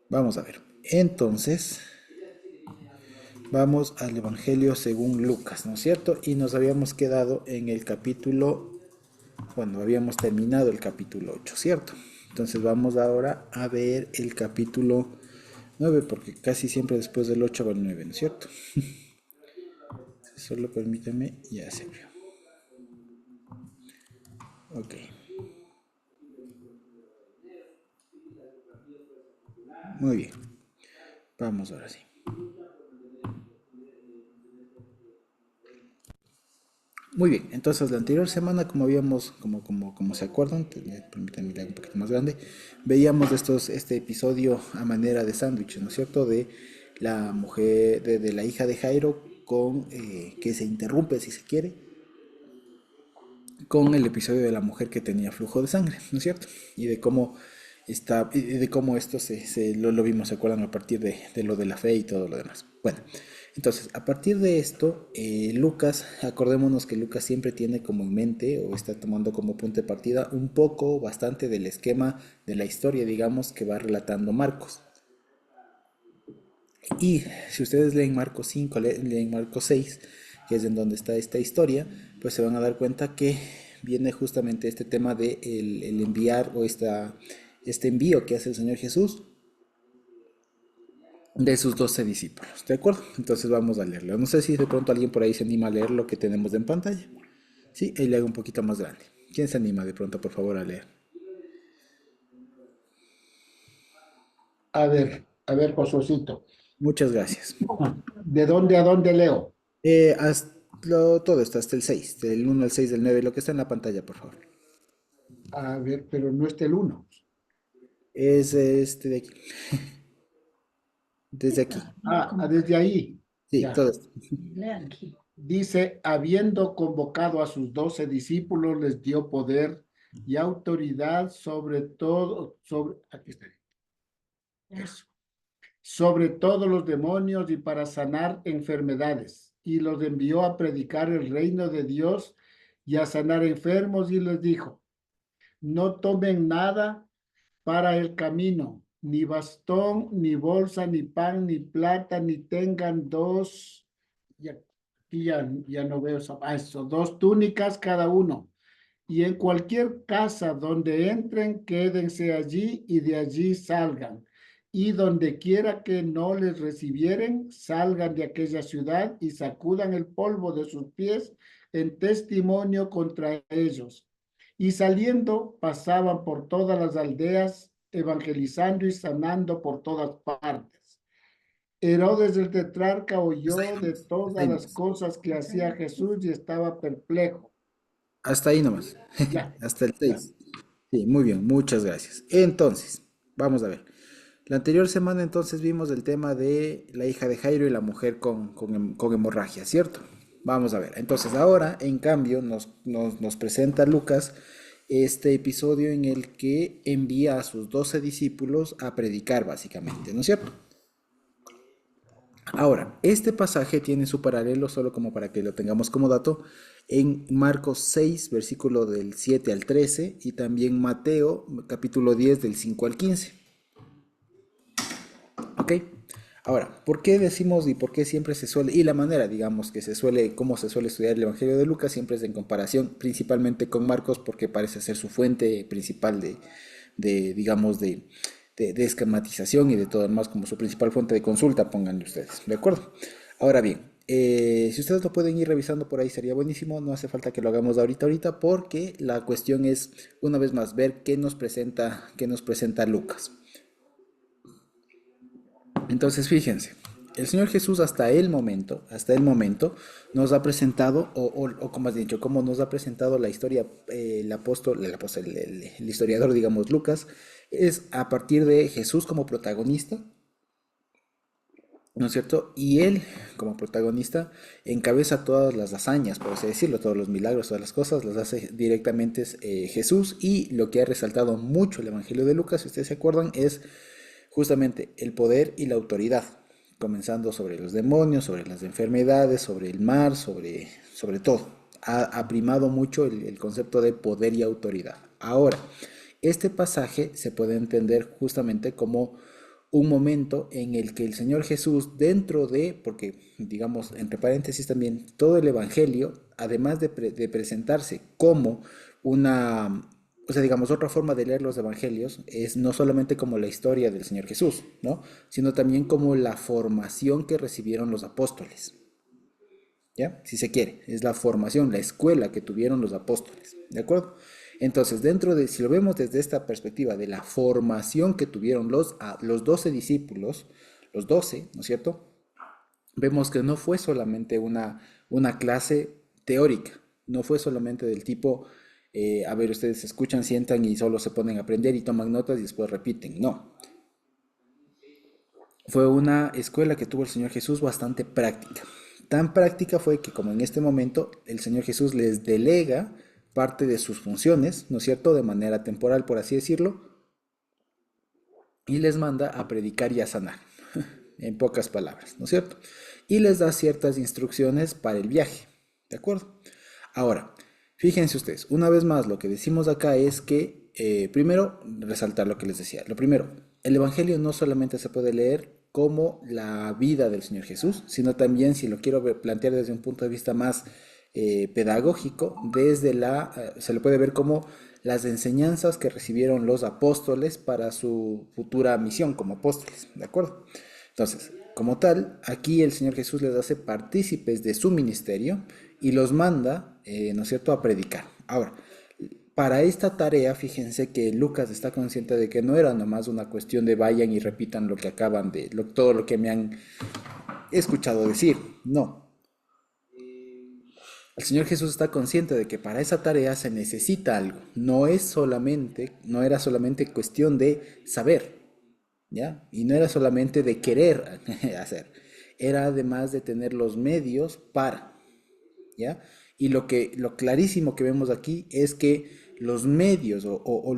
Vamos a ver. Entonces, vamos al Evangelio según Lucas, ¿no es cierto? Y nos habíamos quedado en el capítulo, bueno, habíamos terminado el capítulo 8, ¿cierto? Entonces vamos ahora a ver el capítulo 9, porque casi siempre después del 8 va el 9, ¿no es cierto? Solo permítame, ya se abrió. Ok, muy bien. Vamos ahora sí. Muy bien, entonces la anterior semana, como habíamos, como se acuerdan, permítanme leer un poquito más grande, veíamos este episodio a manera de sándwich, ¿no es cierto? De la mujer, de la hija de Jairo, que se interrumpe, si se quiere, con el episodio de la mujer que tenía flujo de sangre, ¿no es cierto? Y de cómo y de cómo esto lo vimos, ¿se acuerdan? A partir de lo de la fe y todo lo demás. Bueno, entonces, a partir de esto, Lucas, acordémonos que Lucas siempre tiene como en mente o está tomando como punto de partida un poco, bastante del esquema de la historia, digamos, que va relatando Marcos. Y si ustedes leen Marcos 5, leen Marcos 6, que es en donde está esta historia, pues se van a dar cuenta que viene justamente este tema de el enviar este envío que hace el Señor Jesús de sus 12 discípulos. ¿De acuerdo? Entonces vamos a leerlo. No sé si de pronto alguien por ahí se anima a leer lo que tenemos en pantalla. Sí, ahí le hago un poquito más grande. ¿Quién se anima de pronto, por favor, a leer? A ver, Josuecito. Muchas gracias. ¿De dónde a dónde leo? Todo esto, hasta el 6, del 1 al 6 del 9, lo que está en la pantalla, por favor. A ver, pero no está el uno. Es este de aquí. Desde aquí. Desde ahí. Sí, Ya. todo esto. Dice, habiendo convocado a sus 12 discípulos, les dio poder y autoridad sobre todo, aquí está, eso, sobre todos los demonios y para sanar enfermedades. Y los envió a predicar el reino de Dios y a sanar enfermos y les dijo, no tomen nada para el camino, ni bastón, ni bolsa, ni pan, ni plata, ni tengan dos, y aquí ya no veo eso, dos túnicas cada uno. Y en cualquier casa donde entren, quédense allí y de allí salgan. Y donde quiera que no les recibieren, salgan de aquella ciudad y sacudan el polvo de sus pies en testimonio contra ellos. Y saliendo, pasaban por todas las aldeas, evangelizando y sanando por todas partes. Herodes el tetrarca Hasta ahí oyó de nomás. Hasta ahí todas las nomás. cosas que hacía Jesús y estaba perplejo. Hasta ahí nomás. Ya, Hasta el ya. 6. Sí, muy bien, muchas gracias. Entonces, vamos a ver. La anterior semana entonces vimos el tema de la hija de Jairo y la mujer con hemorragia, ¿cierto? Vamos a ver. Entonces ahora, en cambio, nos presenta Lucas este episodio en el que envía a sus 12 discípulos a predicar, básicamente, ¿no es cierto? Ahora, este pasaje tiene su paralelo, solo como para que lo tengamos como dato, en Marcos 6, versículo del 7 al 13, y también Mateo, capítulo 10, del 5 al 15. ¿Ok? Ahora, ¿por qué decimos y por qué siempre se suele, y la manera, digamos, cómo se suele estudiar el Evangelio de Lucas, siempre es en comparación principalmente con Marcos, porque parece ser su fuente principal digamos, de esquematización y de todo demás, como su principal fuente de consulta, pónganle ustedes, ¿de acuerdo? Ahora bien, si ustedes lo pueden ir revisando por ahí sería buenísimo, no hace falta que lo hagamos ahorita, porque la cuestión es, una vez más, ver qué nos presenta Lucas. Entonces, fíjense, el Señor Jesús hasta el momento, nos ha presentado, o como has dicho, como nos ha presentado la historia, el historiador, digamos, Lucas, es a partir de Jesús como protagonista, ¿no es cierto? Y él, como protagonista, encabeza todas las hazañas, por así decirlo, todos los milagros, todas las cosas, las hace directamente Jesús. Y lo que ha resaltado mucho el Evangelio de Lucas, si ustedes se acuerdan, es justamente el poder y la autoridad, comenzando sobre los demonios, sobre las enfermedades, sobre el mar, sobre todo. Ha primado mucho el concepto de poder y autoridad. Ahora, este pasaje se puede entender justamente como un momento en el que el Señor Jesús, dentro de, porque digamos, entre paréntesis también, todo el Evangelio, además de presentarse como una, o sea, digamos, otra forma de leer los Evangelios, es no solamente como la historia del Señor Jesús, ¿no? Sino también como la formación que recibieron los apóstoles. ¿Ya? Si se quiere, es la formación, la escuela que tuvieron los apóstoles, ¿de acuerdo? Entonces, dentro de, si lo vemos desde esta perspectiva de la formación que tuvieron los 12 discípulos, los 12, ¿no es cierto? Vemos que no fue solamente una clase teórica, no fue solamente del tipo, a ver, ustedes escuchan, sientan y solo se ponen a aprender y toman notas y después repiten, no. Fue una escuela que tuvo el Señor Jesús bastante práctica. Tan práctica fue que como en este momento el Señor Jesús les delega parte de sus funciones, ¿no es cierto?, de manera temporal, por así decirlo, y les manda a predicar y a sanar, en pocas palabras, ¿no es cierto? Y les da ciertas instrucciones para el viaje, ¿de acuerdo? Ahora, fíjense ustedes, una vez más lo que decimos acá es que, primero, resaltar lo que les decía. Lo primero, el Evangelio no solamente se puede leer como la vida del Señor Jesús, sino también, si lo quiero plantear desde un punto de vista más pedagógico, se le puede ver como las enseñanzas que recibieron los apóstoles para su futura misión como apóstoles, ¿de acuerdo? Entonces, como tal, aquí el Señor Jesús les hace partícipes de su ministerio y los manda, ¿no es cierto?, a predicar. Ahora, para esta tarea, fíjense que Lucas está consciente de que no era nomás una cuestión de vayan y repitan lo que acaban de, todo lo que me han escuchado decir. No, el Señor Jesús está consciente de que para esa tarea se necesita algo. No era solamente cuestión de saber, ¿ya? Y no era solamente de querer hacer. Era además de tener los medios para, ¿ya? Y lo clarísimo que vemos aquí es que los medios o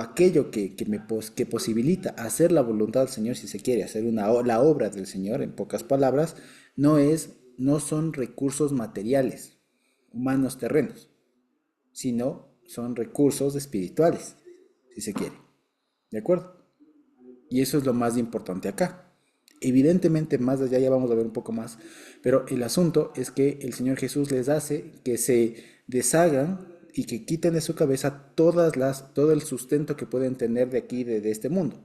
aquello que posibilita hacer la voluntad del Señor, si se quiere, hacer la obra del Señor, en pocas palabras, no son recursos materiales, humanos terrenos, sino son recursos espirituales, si se quiere. ¿De acuerdo? Y eso es lo más importante acá. Evidentemente, más allá ya vamos a ver un poco más, pero el asunto es que el Señor Jesús les hace que se deshagan y que quiten de su cabeza todo el sustento que pueden tener de aquí, de este mundo.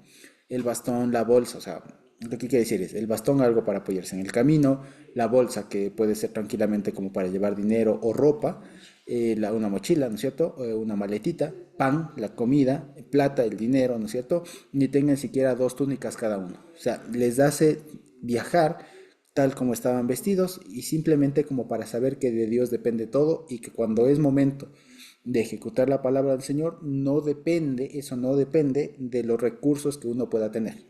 El bastón, la bolsa, o sea, lo que quiere decir es el bastón algo para apoyarse en el camino, la bolsa que puede ser tranquilamente como para llevar dinero o ropa, una mochila, ¿no es cierto? Una maletita, pan, la comida, plata, el dinero, ¿no es cierto? Ni tengan siquiera dos túnicas cada uno. O sea, les hace viajar tal como estaban vestidos y simplemente como para saber que de Dios depende todo y que cuando es momento de ejecutar la palabra del Señor, eso no depende de los recursos que uno pueda tener.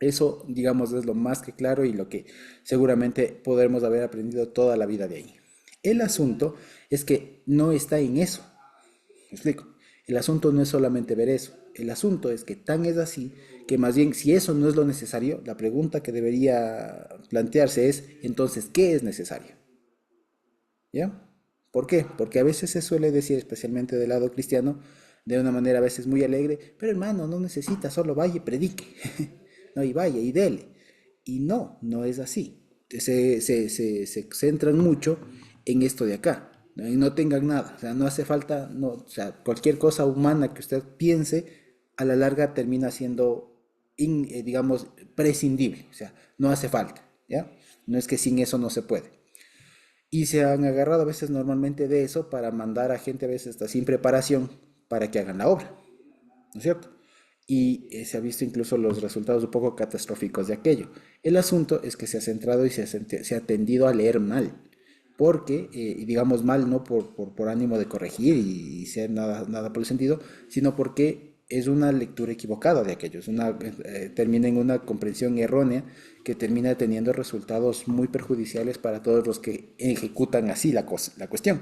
Eso, digamos, es lo más que claro y lo que seguramente podremos haber aprendido toda la vida de ahí. El asunto es que no está en eso. ¿Me explico? El asunto no es solamente ver eso. El asunto es que tan es así que más bien si eso no es lo necesario, la pregunta que debería plantearse es entonces, ¿qué es necesario? ¿Ya? ¿Por qué? Porque a veces se suele decir, especialmente del lado cristiano, de una manera a veces muy alegre, pero hermano, no necesita, solo vaya y predique. No, y vaya y dele. Y no, no es así. Se centran mucho en esto de acá, ¿no? Y no tengan nada, o sea, no hace falta, no, o sea, cualquier cosa humana que usted piense, a la larga termina siendo, digamos, prescindible, o sea, no hace falta, ¿ya? No es que sin eso no se puede. Y se han agarrado a veces normalmente de eso para mandar a gente a veces hasta sin preparación para que hagan la obra, ¿no es cierto? Y se ha visto incluso los resultados un poco catastróficos de aquello. El asunto es que se ha centrado y se ha tendido a leer mal, porque, y digamos mal no por ánimo de corregir y ser nada por el sentido, sino porque es una lectura equivocada de aquello, termina en una comprensión errónea que termina teniendo resultados muy perjudiciales para todos los que ejecutan así la cuestión.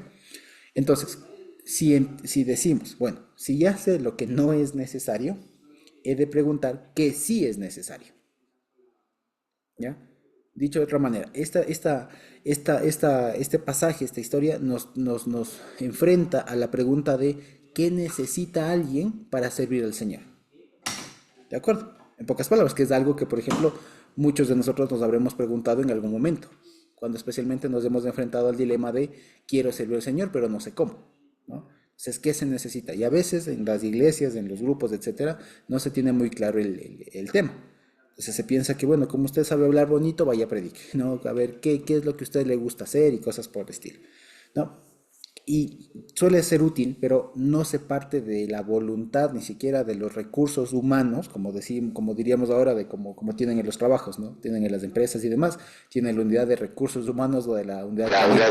Entonces, si decimos, bueno, si ya sé lo que no es necesario, he de preguntar qué sí es necesario. ¿Ya? Dicho de otra manera, este pasaje, esta historia nos enfrenta a la pregunta de qué necesita alguien para servir al Señor. ¿De acuerdo? En pocas palabras, que es algo que, por ejemplo, muchos de nosotros nos habremos preguntado en algún momento, cuando especialmente nos hemos enfrentado al dilema de quiero servir al Señor, pero no sé cómo, ¿no? Entonces, ¿qué se necesita? Y a veces en las iglesias, en los grupos, etcétera, no se tiene muy claro el tema. Entonces se piensa que, bueno, como usted sabe hablar bonito, vaya a predicar, ¿no? A ver qué es lo que a usted le gusta hacer y cosas por el estilo, ¿no? Y suele ser útil, pero no se parte de la voluntad, ni siquiera de los recursos humanos, como diríamos ahora, de como tienen en los trabajos, ¿no? Tienen en las empresas y demás, tienen la unidad de recursos humanos o de la unidad canina.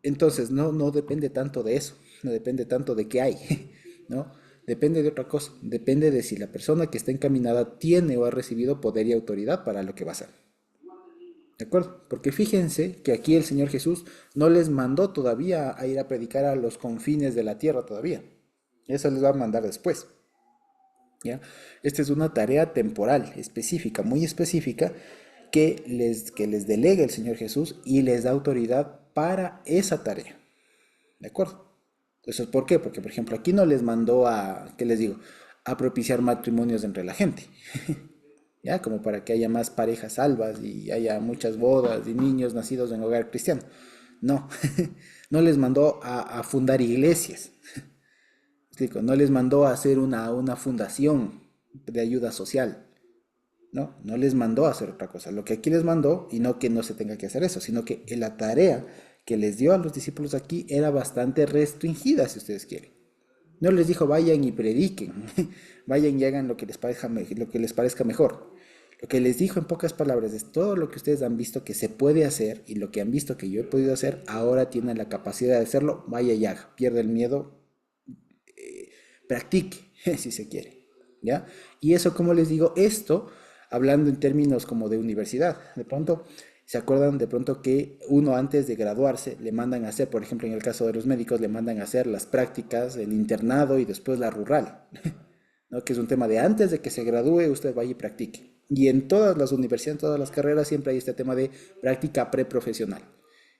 Entonces, no depende tanto de eso, no depende tanto de qué hay, ¿no? Depende de otra cosa, depende de si la persona que está encaminada tiene o ha recibido poder y autoridad para lo que va a hacer. ¿De acuerdo? Porque fíjense que aquí el Señor Jesús no les mandó todavía a ir a predicar a los confines de la tierra todavía. Eso les va a mandar después. ¿Ya? Esta es una tarea temporal, específica, muy específica, que les delega el Señor Jesús y les da autoridad para esa tarea. ¿De acuerdo? Entonces, ¿por qué? Porque, por ejemplo, aquí no les mandó ¿qué les digo? A propiciar matrimonios entre la gente. ¿Ya? Como para que haya más parejas salvas y haya muchas bodas y niños nacidos en hogar cristiano. No, no les mandó a fundar iglesias. Explico, no les mandó a hacer una fundación de ayuda social. No les mandó a hacer otra cosa. Lo que aquí les mandó, y no que no se tenga que hacer eso, sino que la tarea que les dio a los discípulos aquí era bastante restringida, si ustedes quieren. No les dijo vayan y prediquen, vayan y hagan lo que les parezca mejor. Lo que les dijo en pocas palabras es todo lo que ustedes han visto que se puede hacer y lo que han visto que yo he podido hacer, ahora tienen la capacidad de hacerlo, vaya y haga, pierda el miedo, practique, si se quiere, ¿ya? Y eso, como les digo, esto, hablando en términos como de universidad, de pronto, ¿se acuerdan de pronto que uno antes de graduarse le mandan a hacer, por ejemplo, en el caso de los médicos, le mandan a hacer las prácticas, el internado y después la rural, ¿no? Que es un tema de antes de que se gradúe, usted vaya y practique. Y en todas las universidades, en todas las carreras, siempre hay este tema de práctica preprofesional,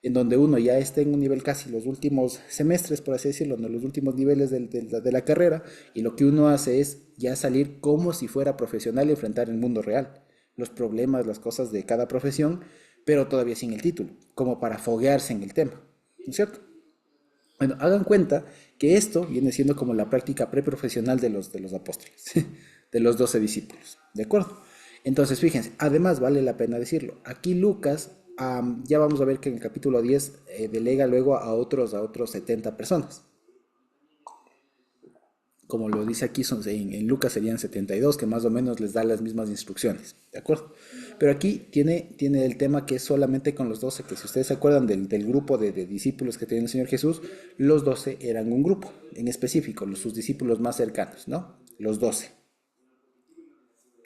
en donde uno ya está en un nivel casi los últimos semestres, por así decirlo, no los últimos niveles de la carrera, y lo que uno hace es ya salir como si fuera profesional y enfrentar el mundo real, los problemas, las cosas de cada profesión, pero todavía sin el título, como para foguearse en el tema, ¿no es cierto? Bueno, hagan cuenta que esto viene siendo como la práctica preprofesional de los apóstoles, de los 12 discípulos, ¿de acuerdo? Entonces, fíjense, además vale la pena decirlo, aquí Lucas, ya vamos a ver que en el capítulo 10 delega luego a otros 70 personas. Como lo dice aquí, en Lucas serían 72 que más o menos les da las mismas instrucciones, ¿de acuerdo? Pero aquí tiene el tema que es solamente con los 12 que si ustedes se acuerdan del grupo de discípulos que tenía el Señor Jesús, los 12 eran un grupo, en específico, sus discípulos más cercanos, ¿no? Los 12.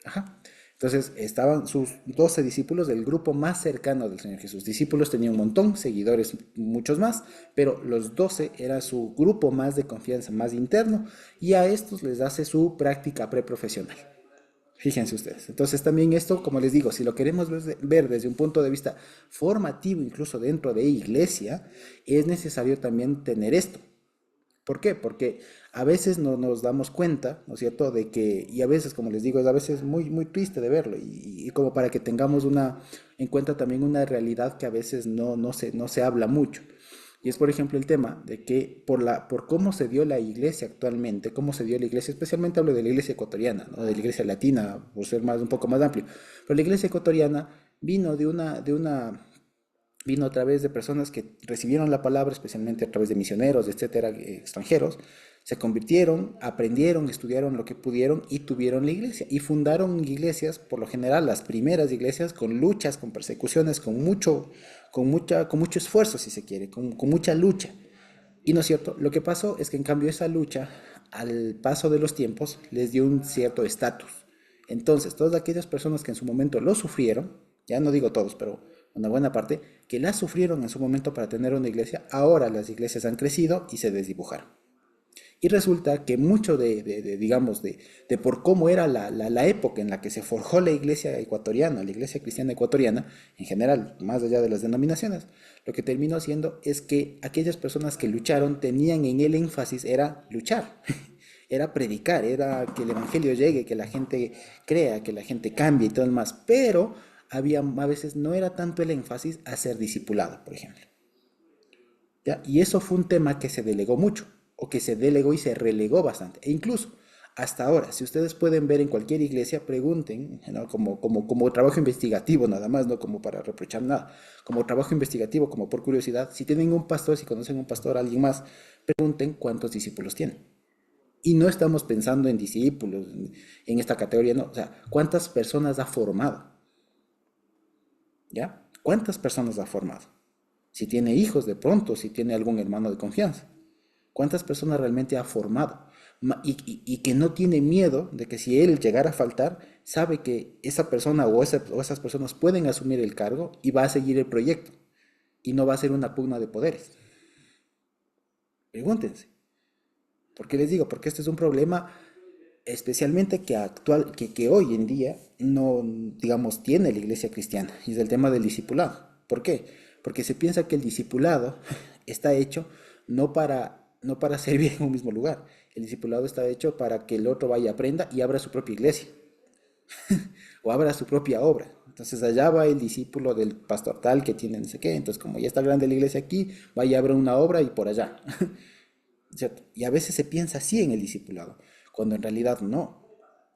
Ajá. Entonces estaban sus 12 discípulos del grupo más cercano del Señor Jesús. Discípulos tenía un montón, seguidores muchos más, pero los 12 era su grupo más de confianza, más interno, y a estos les hace su práctica preprofesional. Fíjense ustedes. Entonces también esto, como les digo, si lo queremos ver desde un punto de vista formativo, incluso dentro de iglesia, es necesario también tener esto. ¿Por qué? Porque a veces no nos damos cuenta, ¿no es cierto?, de que, y a veces, como les digo, es a veces muy, muy triste de verlo, y como para que tengamos en cuenta también una realidad que a veces no se habla mucho. Y es, por ejemplo, el tema de que por cómo se dio la iglesia actualmente, cómo se dio la iglesia, especialmente hablo de la iglesia ecuatoriana, ¿no? De la iglesia latina, por ser un poco más amplio, pero la iglesia ecuatoriana vino vino a través de personas que recibieron la palabra, especialmente a través de misioneros, etcétera, extranjeros, se convirtieron, aprendieron, estudiaron lo que pudieron y tuvieron la iglesia. Y fundaron iglesias, por lo general las primeras iglesias, con luchas, con persecuciones, con mucho esfuerzo, si se quiere, con mucha lucha. Y no es cierto, lo que pasó es que en cambio esa lucha, al paso de los tiempos, les dio un cierto estatus. Entonces, todas aquellas personas que en su momento lo sufrieron, ya no digo todos, pero una buena parte, que la sufrieron en su momento para tener una iglesia, ahora las iglesias han crecido y se desdibujaron. Y resulta que mucho digamos, de por cómo era la época en la que se forjó la iglesia ecuatoriana, la iglesia cristiana ecuatoriana, en general, más allá de las denominaciones, lo que terminó siendo es que aquellas personas que lucharon tenían en el énfasis era luchar. era predicar, era que el evangelio llegue, que la gente crea, que la gente cambie y todo lo más, pero había a veces no era tanto el énfasis a ser discipulado, por ejemplo. ¿Ya? Y eso fue un tema que se delegó mucho, o que se delegó y se relegó bastante. E incluso hasta ahora, si ustedes pueden ver en cualquier iglesia, pregunten, ¿no? Como trabajo investigativo nada más, no como para reprochar nada, como trabajo investigativo, como por curiosidad, si tienen un pastor, si conocen un pastor, alguien más, pregunten cuántos discípulos tienen. Y no estamos pensando en discípulos, en esta categoría, no, o sea, cuántas personas ha formado, ¿ya? ¿Cuántas personas ha formado? Si tiene hijos de pronto, si tiene algún hermano de confianza. ¿Cuántas personas realmente ha formado? Y que no tiene miedo de que si él llegara a faltar, sabe que esa persona o esas personas pueden asumir el cargo y va a seguir el proyecto. Y no va a ser una pugna de poderes. Pregúntense. ¿Por qué les digo? Porque este es un problema especialmente que hoy en día no, digamos, tiene la iglesia cristiana, y es el tema del discipulado. ¿Por qué? Porque se piensa que el discipulado está hecho no para servir en un mismo lugar. El discipulado está hecho para que el otro vaya, aprenda y abra su propia iglesia o abra su propia obra. Entonces allá va el discípulo del pastor tal que tiene no sé qué. Entonces como ya está grande la iglesia aquí, vaya a abrir una obra y por allá. ¿Cierto? Y a veces se piensa así en el discipulado, cuando en realidad no.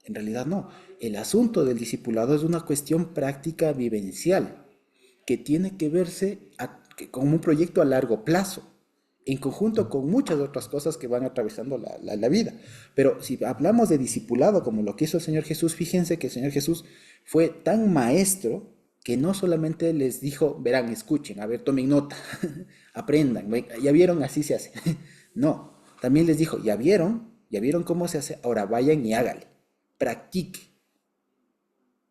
En realidad no. El asunto del discipulado es una cuestión práctica vivencial que tiene que verse como un proyecto a largo plazo, en conjunto con muchas otras cosas que van atravesando la vida. Pero si hablamos de discipulado como lo que hizo el Señor Jesús, fíjense que el Señor Jesús fue tan maestro que no solamente les dijo, verán, escuchen, a ver, tomen nota, aprendan, ya vieron, así se hace. No, también les dijo, ya vieron cómo se hace, ahora vayan y háganle, practique.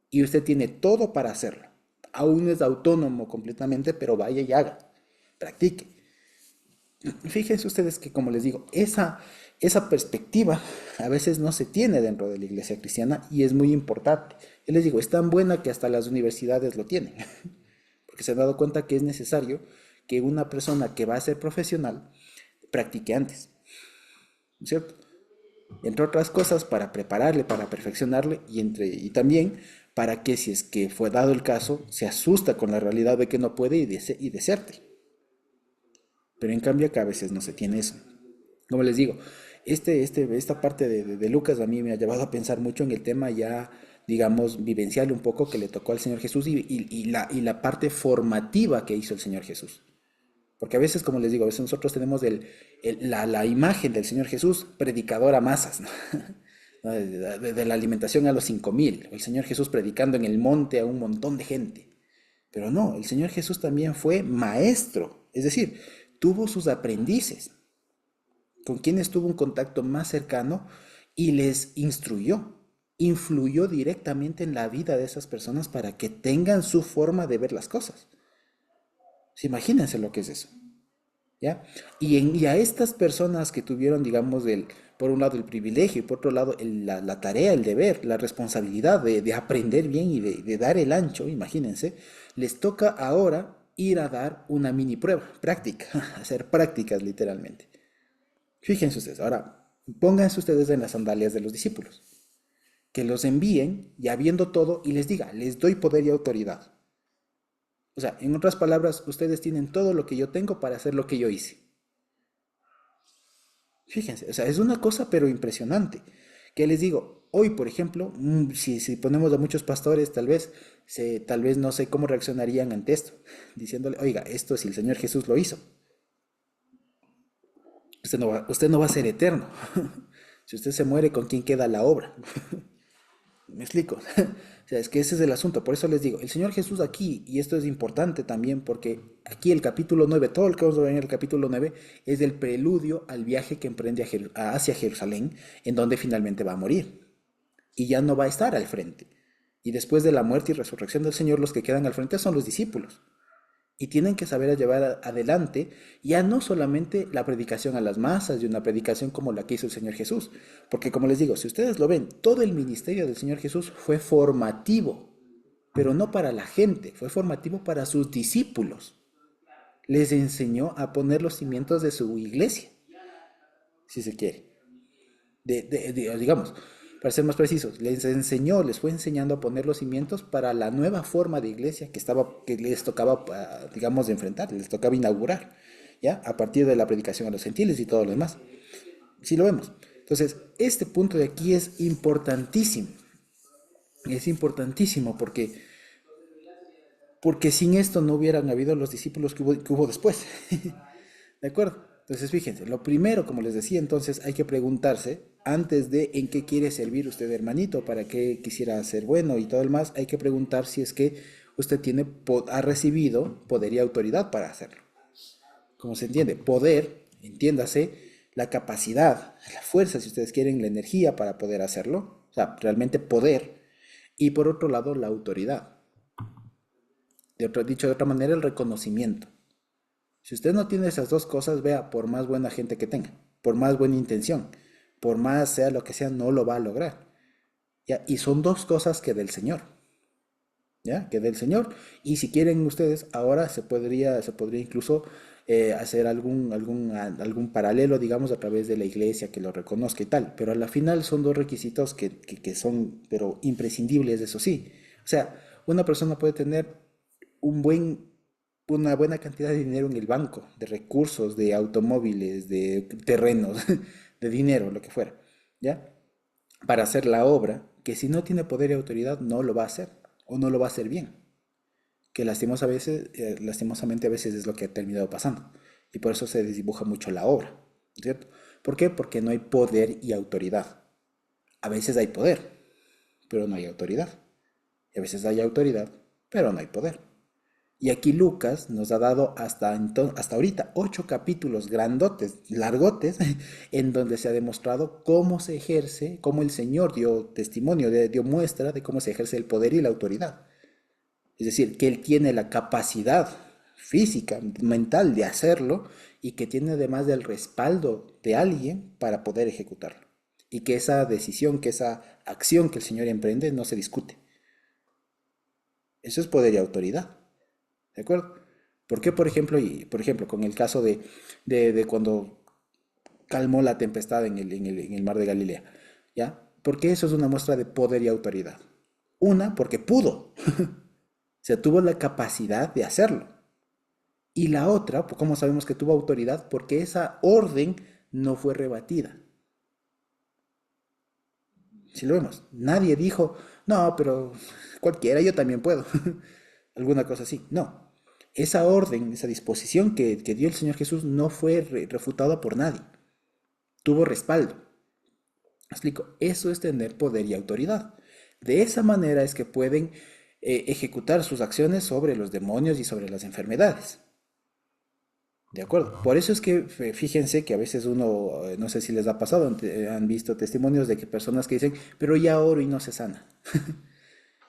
Y usted tiene todo para hacerlo. Aún es autónomo completamente, pero vaya y haga, practique. Fíjense ustedes que, como les digo, esa perspectiva a veces no se tiene dentro de la iglesia cristiana y es muy importante. Yo les digo, es tan buena que hasta las universidades lo tienen, porque se han dado cuenta que es necesario que una persona que va a ser profesional practique antes, ¿no es cierto? Entre otras cosas, para prepararle, para perfeccionarle y también para que si es que fue dado el caso, se asusta con la realidad de que no puede y deserte. Pero en cambio acá a veces no se tiene eso. Como les digo, esta parte de Lucas a mí me ha llevado a pensar mucho en el tema ya, digamos, vivencial un poco que le tocó al Señor Jesús y la parte formativa que hizo el Señor Jesús. Porque a veces, como les digo, a veces nosotros tenemos la imagen del Señor Jesús predicador a masas, ¿no? De la alimentación a los 5.000, el Señor Jesús predicando en el monte a un montón de gente. Pero no, el Señor Jesús también fue maestro, es decir, tuvo sus aprendices, con quienes tuvo un contacto más cercano y les instruyó, influyó directamente en la vida de esas personas para que tengan su forma de ver las cosas. Sí, imagínense lo que es eso, ¿ya? Y a estas personas que tuvieron, digamos, por un lado el privilegio y por otro lado la tarea, el deber, la responsabilidad de aprender bien y de dar el ancho, imagínense, les toca ahora ir a dar una mini prueba, práctica, hacer prácticas literalmente. Fíjense ustedes, ahora pónganse ustedes en las sandalias de los discípulos, que los envíen ya viendo todo y les diga, les doy poder y autoridad. O sea, en otras palabras, ustedes tienen todo lo que yo tengo para hacer lo que yo hice. Fíjense, o sea, es una cosa pero impresionante. Que les digo, hoy por ejemplo, si ponemos a muchos pastores, tal vez no sé cómo reaccionarían ante esto, diciéndole, oiga, esto si el Señor Jesús lo hizo, usted no va a ser eterno. Si usted se muere, ¿con quién queda la obra? ¿Me explico? O sea, es que ese es el asunto. Por eso les digo, el Señor Jesús aquí, y esto es importante también, porque aquí el capítulo 9, todo lo que vamos a ver en el capítulo 9, es el preludio al viaje que emprende hacia Jerusalén, en donde finalmente va a morir. Y ya no va a estar al frente. Y después de la muerte y resurrección del Señor, los que quedan al frente son los discípulos. Y tienen que saber llevar adelante ya no solamente la predicación a las masas y una predicación como la que hizo el Señor Jesús, porque como les digo, si ustedes lo ven, todo el ministerio del Señor Jesús fue formativo, pero no para la gente, fue formativo para sus discípulos. Les enseñó a poner los cimientos de su iglesia, si se quiere. digamos, para ser más precisos, les fue enseñando a poner los cimientos para la nueva forma de iglesia que les tocaba, digamos, de enfrentar, les tocaba inaugurar, ¿ya? A partir de la predicación a los gentiles y todo lo demás. Si lo vemos. Entonces, este punto de aquí es importantísimo porque sin esto no hubieran habido los discípulos que hubo después. ¿De acuerdo? Entonces, fíjense, lo primero, como les decía, entonces hay que preguntarse, antes de en qué quiere servir usted, hermanito, para qué quisiera ser bueno y todo el más, hay que preguntar si es que usted ha recibido poder y autoridad para hacerlo. Como se entiende, poder, entiéndase, la capacidad, la fuerza, si ustedes quieren, la energía para poder hacerlo, o sea, realmente poder, y por otro lado, la autoridad. Dicho de otra manera, el reconocimiento. Si usted no tiene esas dos cosas, vea, por más buena gente que tenga, por más buena intención, por más sea lo que sea, no lo va a lograr. ¿Ya? Y son dos cosas que del Señor. ¿Ya? Que del Señor. Y si quieren ustedes, ahora se podría incluso hacer algún paralelo, digamos, a través de la iglesia que lo reconozca y tal. Pero a la final son dos requisitos que son, pero imprescindibles, eso sí. O sea, una persona puede tener un buen, una buena cantidad de dinero en el banco, de recursos, de automóviles, de terrenos, de dinero, lo que fuera, ¿ya? Para hacer la obra, que si no tiene poder y autoridad no lo va a hacer o no lo va a hacer bien, que lastimosamente a veces es lo que ha terminado pasando y por eso se desdibuja mucho la obra, ¿cierto? ¿Por qué? Porque no hay poder y autoridad. A veces hay poder, pero no hay autoridad. Y a veces hay autoridad, pero no hay poder. Y aquí Lucas nos ha dado hasta ahorita 8 capítulos grandotes, largotes, en donde se ha demostrado cómo se ejerce, cómo el Señor dio testimonio, dio muestra de cómo se ejerce el poder y la autoridad. Es decir, que Él tiene la capacidad física, mental de hacerlo y que tiene además del respaldo de alguien para poder ejecutarlo. Y que esa decisión, que esa acción que el Señor emprende no se discute. Eso es poder y autoridad. ¿De acuerdo? ¿Por qué, por ejemplo, con el caso de cuando calmó la tempestad en el mar de Galilea? ¿Ya? Porque eso es una muestra de poder y autoridad. Una, porque pudo. O sea, tuvo la capacidad de hacerlo. Y la otra, pues, ¿cómo sabemos que tuvo autoridad? Porque esa orden no fue rebatida. Si lo vemos, nadie dijo, no, pero cualquiera, yo también puedo. Alguna cosa así. No. Esa orden, esa disposición que dio el Señor Jesús no fue refutada por nadie. Tuvo respaldo. ¿Me explico? Eso es tener poder y autoridad. De esa manera es que pueden ejecutar sus acciones sobre los demonios y sobre las enfermedades. ¿De acuerdo? Por eso es que fíjense que a veces uno, no sé si les ha pasado, han visto testimonios de que personas que dicen, pero ya oro y no se sana.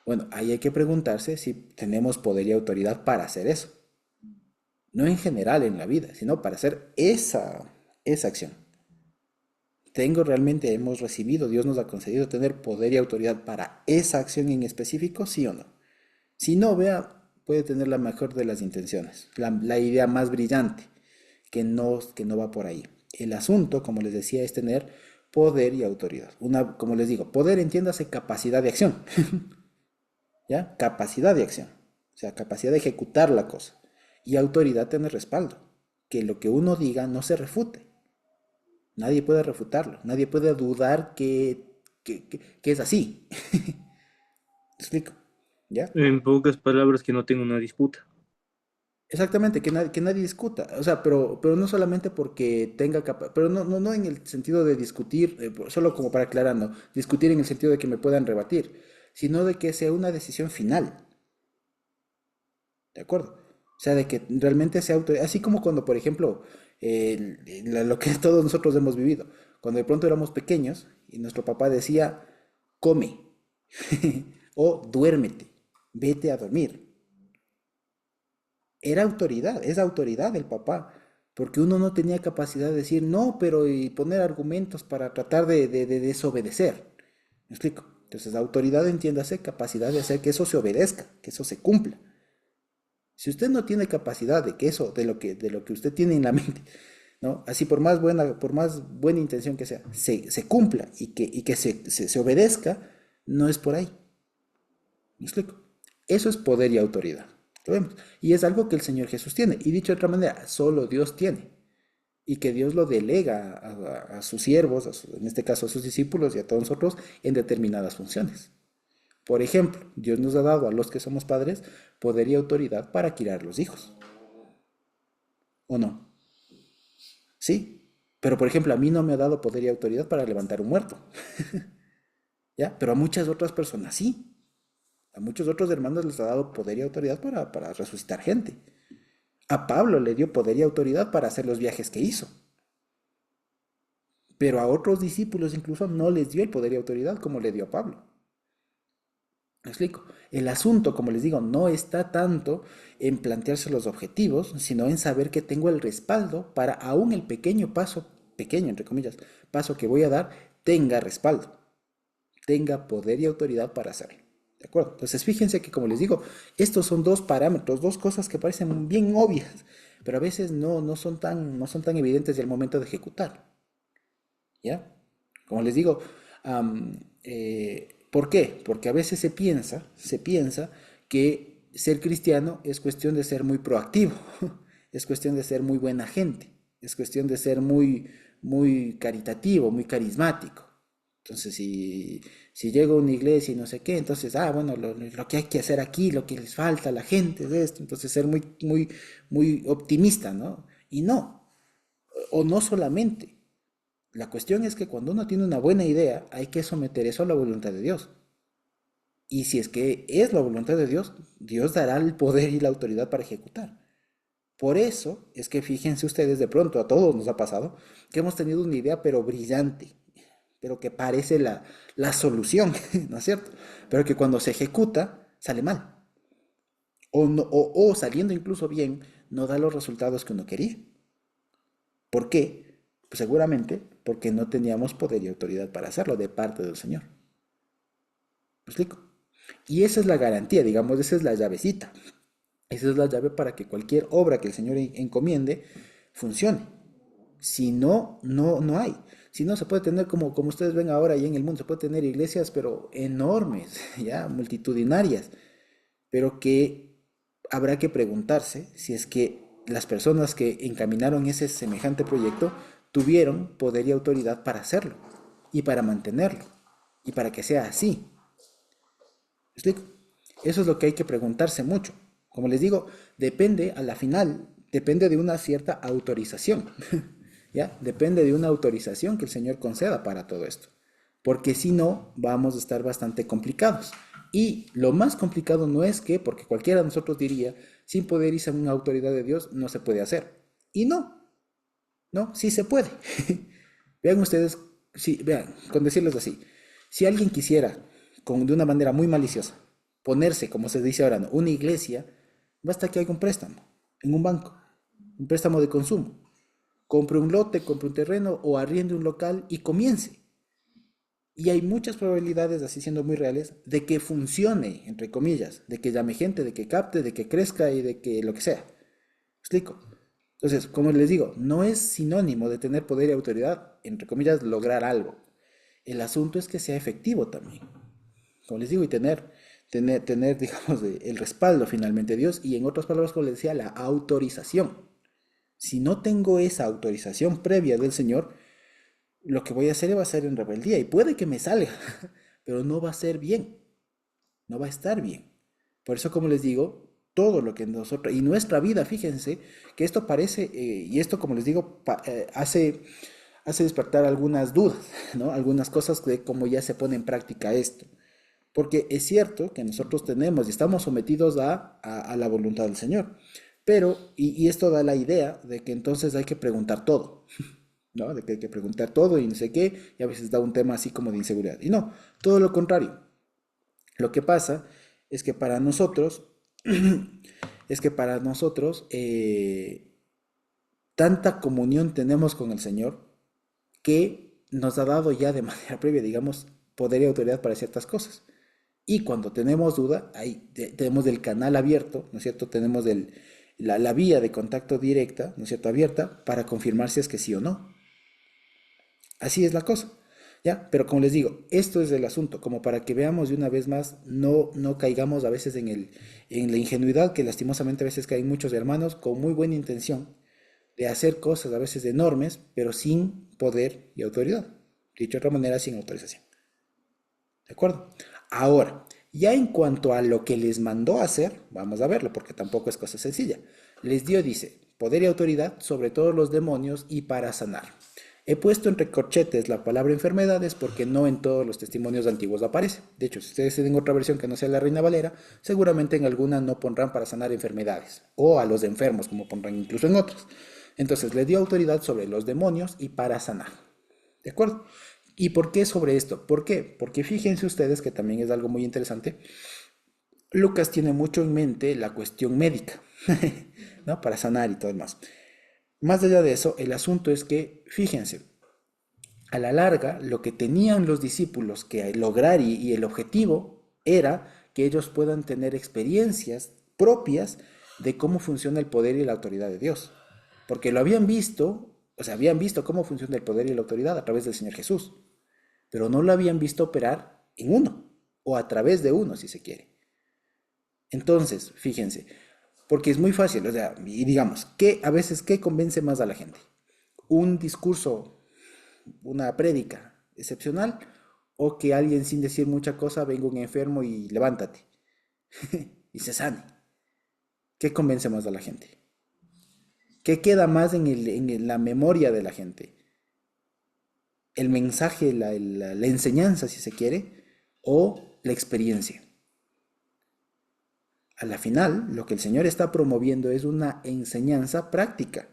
Bueno, ahí hay que preguntarse si tenemos poder y autoridad para hacer eso. No en general en la vida, sino para hacer esa acción. Hemos recibido, Dios nos ha concedido tener poder y autoridad para esa acción en específico, sí o no. Si no, vea, puede tener la mejor de las intenciones, la idea más brillante, que no va por ahí. El asunto, como les decía, es tener poder y autoridad. Como les digo, poder entiéndase capacidad de acción, ¿ya? Capacidad de acción, o sea, capacidad de ejecutar la cosa. Y autoridad tener respaldo, que lo que uno diga no se refute. Nadie puede refutarlo, nadie puede dudar que es así. ¿Me explico? ¿Ya? En pocas palabras, que no tengo una disputa. Exactamente, que nadie discuta. O sea, pero no solamente porque tenga pero no en el sentido de discutir, solo como para aclarar, no, discutir en el sentido de que me puedan rebatir, sino de que sea una decisión final. ¿De acuerdo? O sea, de que realmente sea así como cuando, por ejemplo, lo que todos nosotros hemos vivido, cuando de pronto éramos pequeños y nuestro papá decía, come o duérmete, vete a dormir. Era autoridad, es autoridad del papá, porque uno no tenía capacidad de decir no, pero y poner argumentos para tratar de desobedecer. ¿Me explico? Entonces, autoridad, entiéndase, capacidad de hacer que eso se obedezca, que eso se cumpla. Si usted no tiene capacidad de que eso, de lo que usted tiene en la mente, ¿no? Así por más buena intención que sea, se cumpla y que se obedezca, no es por ahí. ¿Me explico? Eso es poder y autoridad. Lo vemos. Y es algo que el Señor Jesús tiene. Y dicho de otra manera, solo Dios tiene. Y que Dios lo delega a sus siervos, en este caso a sus discípulos y a todos nosotros, en determinadas funciones. Por ejemplo, Dios nos ha dado a los que somos padres poder y autoridad para criar los hijos. ¿O no? Sí. Pero por ejemplo, a mí no me ha dado poder y autoridad para levantar un muerto. ¿Ya? Pero a muchas otras personas sí. A muchos otros hermanos les ha dado poder y autoridad para resucitar gente. A Pablo le dio poder y autoridad para hacer los viajes que hizo. Pero a otros discípulos incluso no les dio el poder y autoridad como le dio a Pablo. ¿Me explico? El asunto, como les digo, no está tanto en plantearse los objetivos, sino en saber que tengo el respaldo para aún el pequeño paso, pequeño entre comillas, paso que voy a dar, tenga respaldo, tenga poder y autoridad para hacerlo. ¿De acuerdo? Entonces fíjense que, como les digo, estos son dos parámetros, dos cosas que parecen bien obvias, pero a veces no son tan evidentes del momento de ejecutar. ¿Ya? Como les digo, ¿por qué? Porque a veces se piensa que ser cristiano es cuestión de ser muy proactivo, es cuestión de ser muy buena gente, es cuestión de ser muy, muy caritativo, muy carismático. Entonces, si llego a una iglesia y no sé qué, entonces, bueno, lo que hay que hacer aquí, lo que les falta a la gente de esto, entonces ser muy, muy, muy optimista, ¿no? Y no, o no solamente. La cuestión es que cuando uno tiene una buena idea, hay que someter eso a la voluntad de Dios. Y si es que es la voluntad de Dios, Dios dará el poder y la autoridad para ejecutar. Por eso es que fíjense ustedes, de pronto a todos nos ha pasado, que hemos tenido una idea pero brillante, pero que parece la solución, ¿no es cierto? Pero que cuando se ejecuta sale mal. O saliendo incluso bien, no da los resultados que uno quería. ¿Por qué? Pues seguramente porque no teníamos poder y autoridad para hacerlo de parte del Señor. ¿Me explico? Y esa es la garantía, digamos, esa es la llavecita. Esa es la llave para que cualquier obra que el Señor encomiende funcione. Si no, no hay. Si no, se puede tener, como ustedes ven ahora ahí en el mundo, se puede tener iglesias, pero enormes, ya, multitudinarias, pero que habrá que preguntarse si es que las personas que encaminaron ese semejante proyecto tuvieron poder y autoridad para hacerlo y para mantenerlo y para que sea así. ¿Me explico? Eso es lo que hay que preguntarse mucho. Como les digo, depende, a la final, depende de una cierta autorización. ¿Ya? Depende de una autorización que el Señor conceda para todo esto. Porque si no, vamos a estar bastante complicados. Y lo más complicado no es que, porque cualquiera de nosotros diría, sin poder y sin una autoridad de Dios, no se puede hacer. Y no, sí se puede. Vean ustedes, sí, vean, con decirles así, si alguien quisiera, de una manera muy maliciosa, ponerse, como se dice ahora, ¿no?, una iglesia, basta que haga un préstamo en un banco, un préstamo de consumo. Compre un lote, compre un terreno o arriende un local y comience. Y hay muchas probabilidades, así siendo muy reales, de que funcione, entre comillas, de que llame gente, de que capte, de que crezca y de que lo que sea. ¿Me explico? Entonces, como les digo, no es sinónimo de tener poder y autoridad, entre comillas, lograr algo. El asunto es que sea efectivo también. Como les digo, y tener, digamos, el respaldo finalmente de Dios y en otras palabras, como les decía, la autorización. Si no tengo esa autorización previa del Señor, lo que voy a hacer va a ser en rebeldía y puede que me salga, pero no va a ser bien, no va a estar bien. Por eso, como les digo, todo lo que nosotros, y nuestra vida, fíjense, que esto parece, y esto, como les digo, hace despertar algunas dudas, ¿no? Algunas cosas de cómo ya se pone en práctica esto. Porque es cierto que nosotros tenemos y estamos sometidos a la voluntad del Señor. Pero, y esto da la idea de que entonces hay que preguntar todo, ¿no? De que hay que preguntar todo y no sé qué, y a veces da un tema así como de inseguridad. Y no, todo lo contrario. Lo que pasa es que para nosotros, tanta comunión tenemos con el Señor que nos ha dado ya de manera previa, digamos, poder y autoridad para ciertas cosas. Y cuando tenemos duda, ahí tenemos el canal abierto, ¿no es cierto? Tenemos la vía de contacto directa, ¿no es cierto?, abierta, para confirmar si es que sí o no. Así es la cosa, ¿ya? Pero como les digo, esto es el asunto, como para que veamos de una vez más, no caigamos a veces en la ingenuidad que lastimosamente a veces caen muchos hermanos con muy buena intención de hacer cosas a veces enormes, pero sin poder y autoridad. Dicho de otra manera, sin autorización. ¿De acuerdo? Ahora, ya en cuanto a lo que les mandó a hacer, vamos a verlo, porque tampoco es cosa sencilla. Les dio, dice, poder y autoridad sobre todos los demonios y para sanar. He puesto entre corchetes la palabra enfermedades porque no en todos los testimonios antiguos aparece. De hecho, si ustedes tienen otra versión que no sea la Reina Valera, seguramente en alguna no pondrán para sanar enfermedades, o a los enfermos, como pondrán incluso en otras. Entonces, le dio autoridad sobre los demonios y para sanar. ¿De acuerdo? ¿Y por qué sobre esto? ¿Por qué? Porque fíjense ustedes que también es algo muy interesante. Lucas tiene mucho en mente la cuestión médica, ¿no? Para sanar y todo demás. Más allá de eso, el asunto es que, fíjense, a la larga, lo que tenían los discípulos que lograr y el objetivo era que ellos puedan tener experiencias propias de cómo funciona el poder y la autoridad de Dios. Porque lo habían visto, o sea, habían visto cómo funciona el poder y la autoridad a través del Señor Jesús, pero no lo habían visto operar en uno, o a través de uno, si se quiere. Entonces, fíjense, porque es muy fácil, o sea, y digamos, ¿qué a veces qué convence más a la gente? Un discurso, una prédica excepcional, o que alguien sin decir mucha cosa venga un enfermo y levántate y se sane. ¿Qué convence más a la gente? ¿Qué queda más en la memoria de la gente? ¿El mensaje, la enseñanza, si se quiere, o la experiencia? A la final, lo que el Señor está promoviendo es una enseñanza práctica,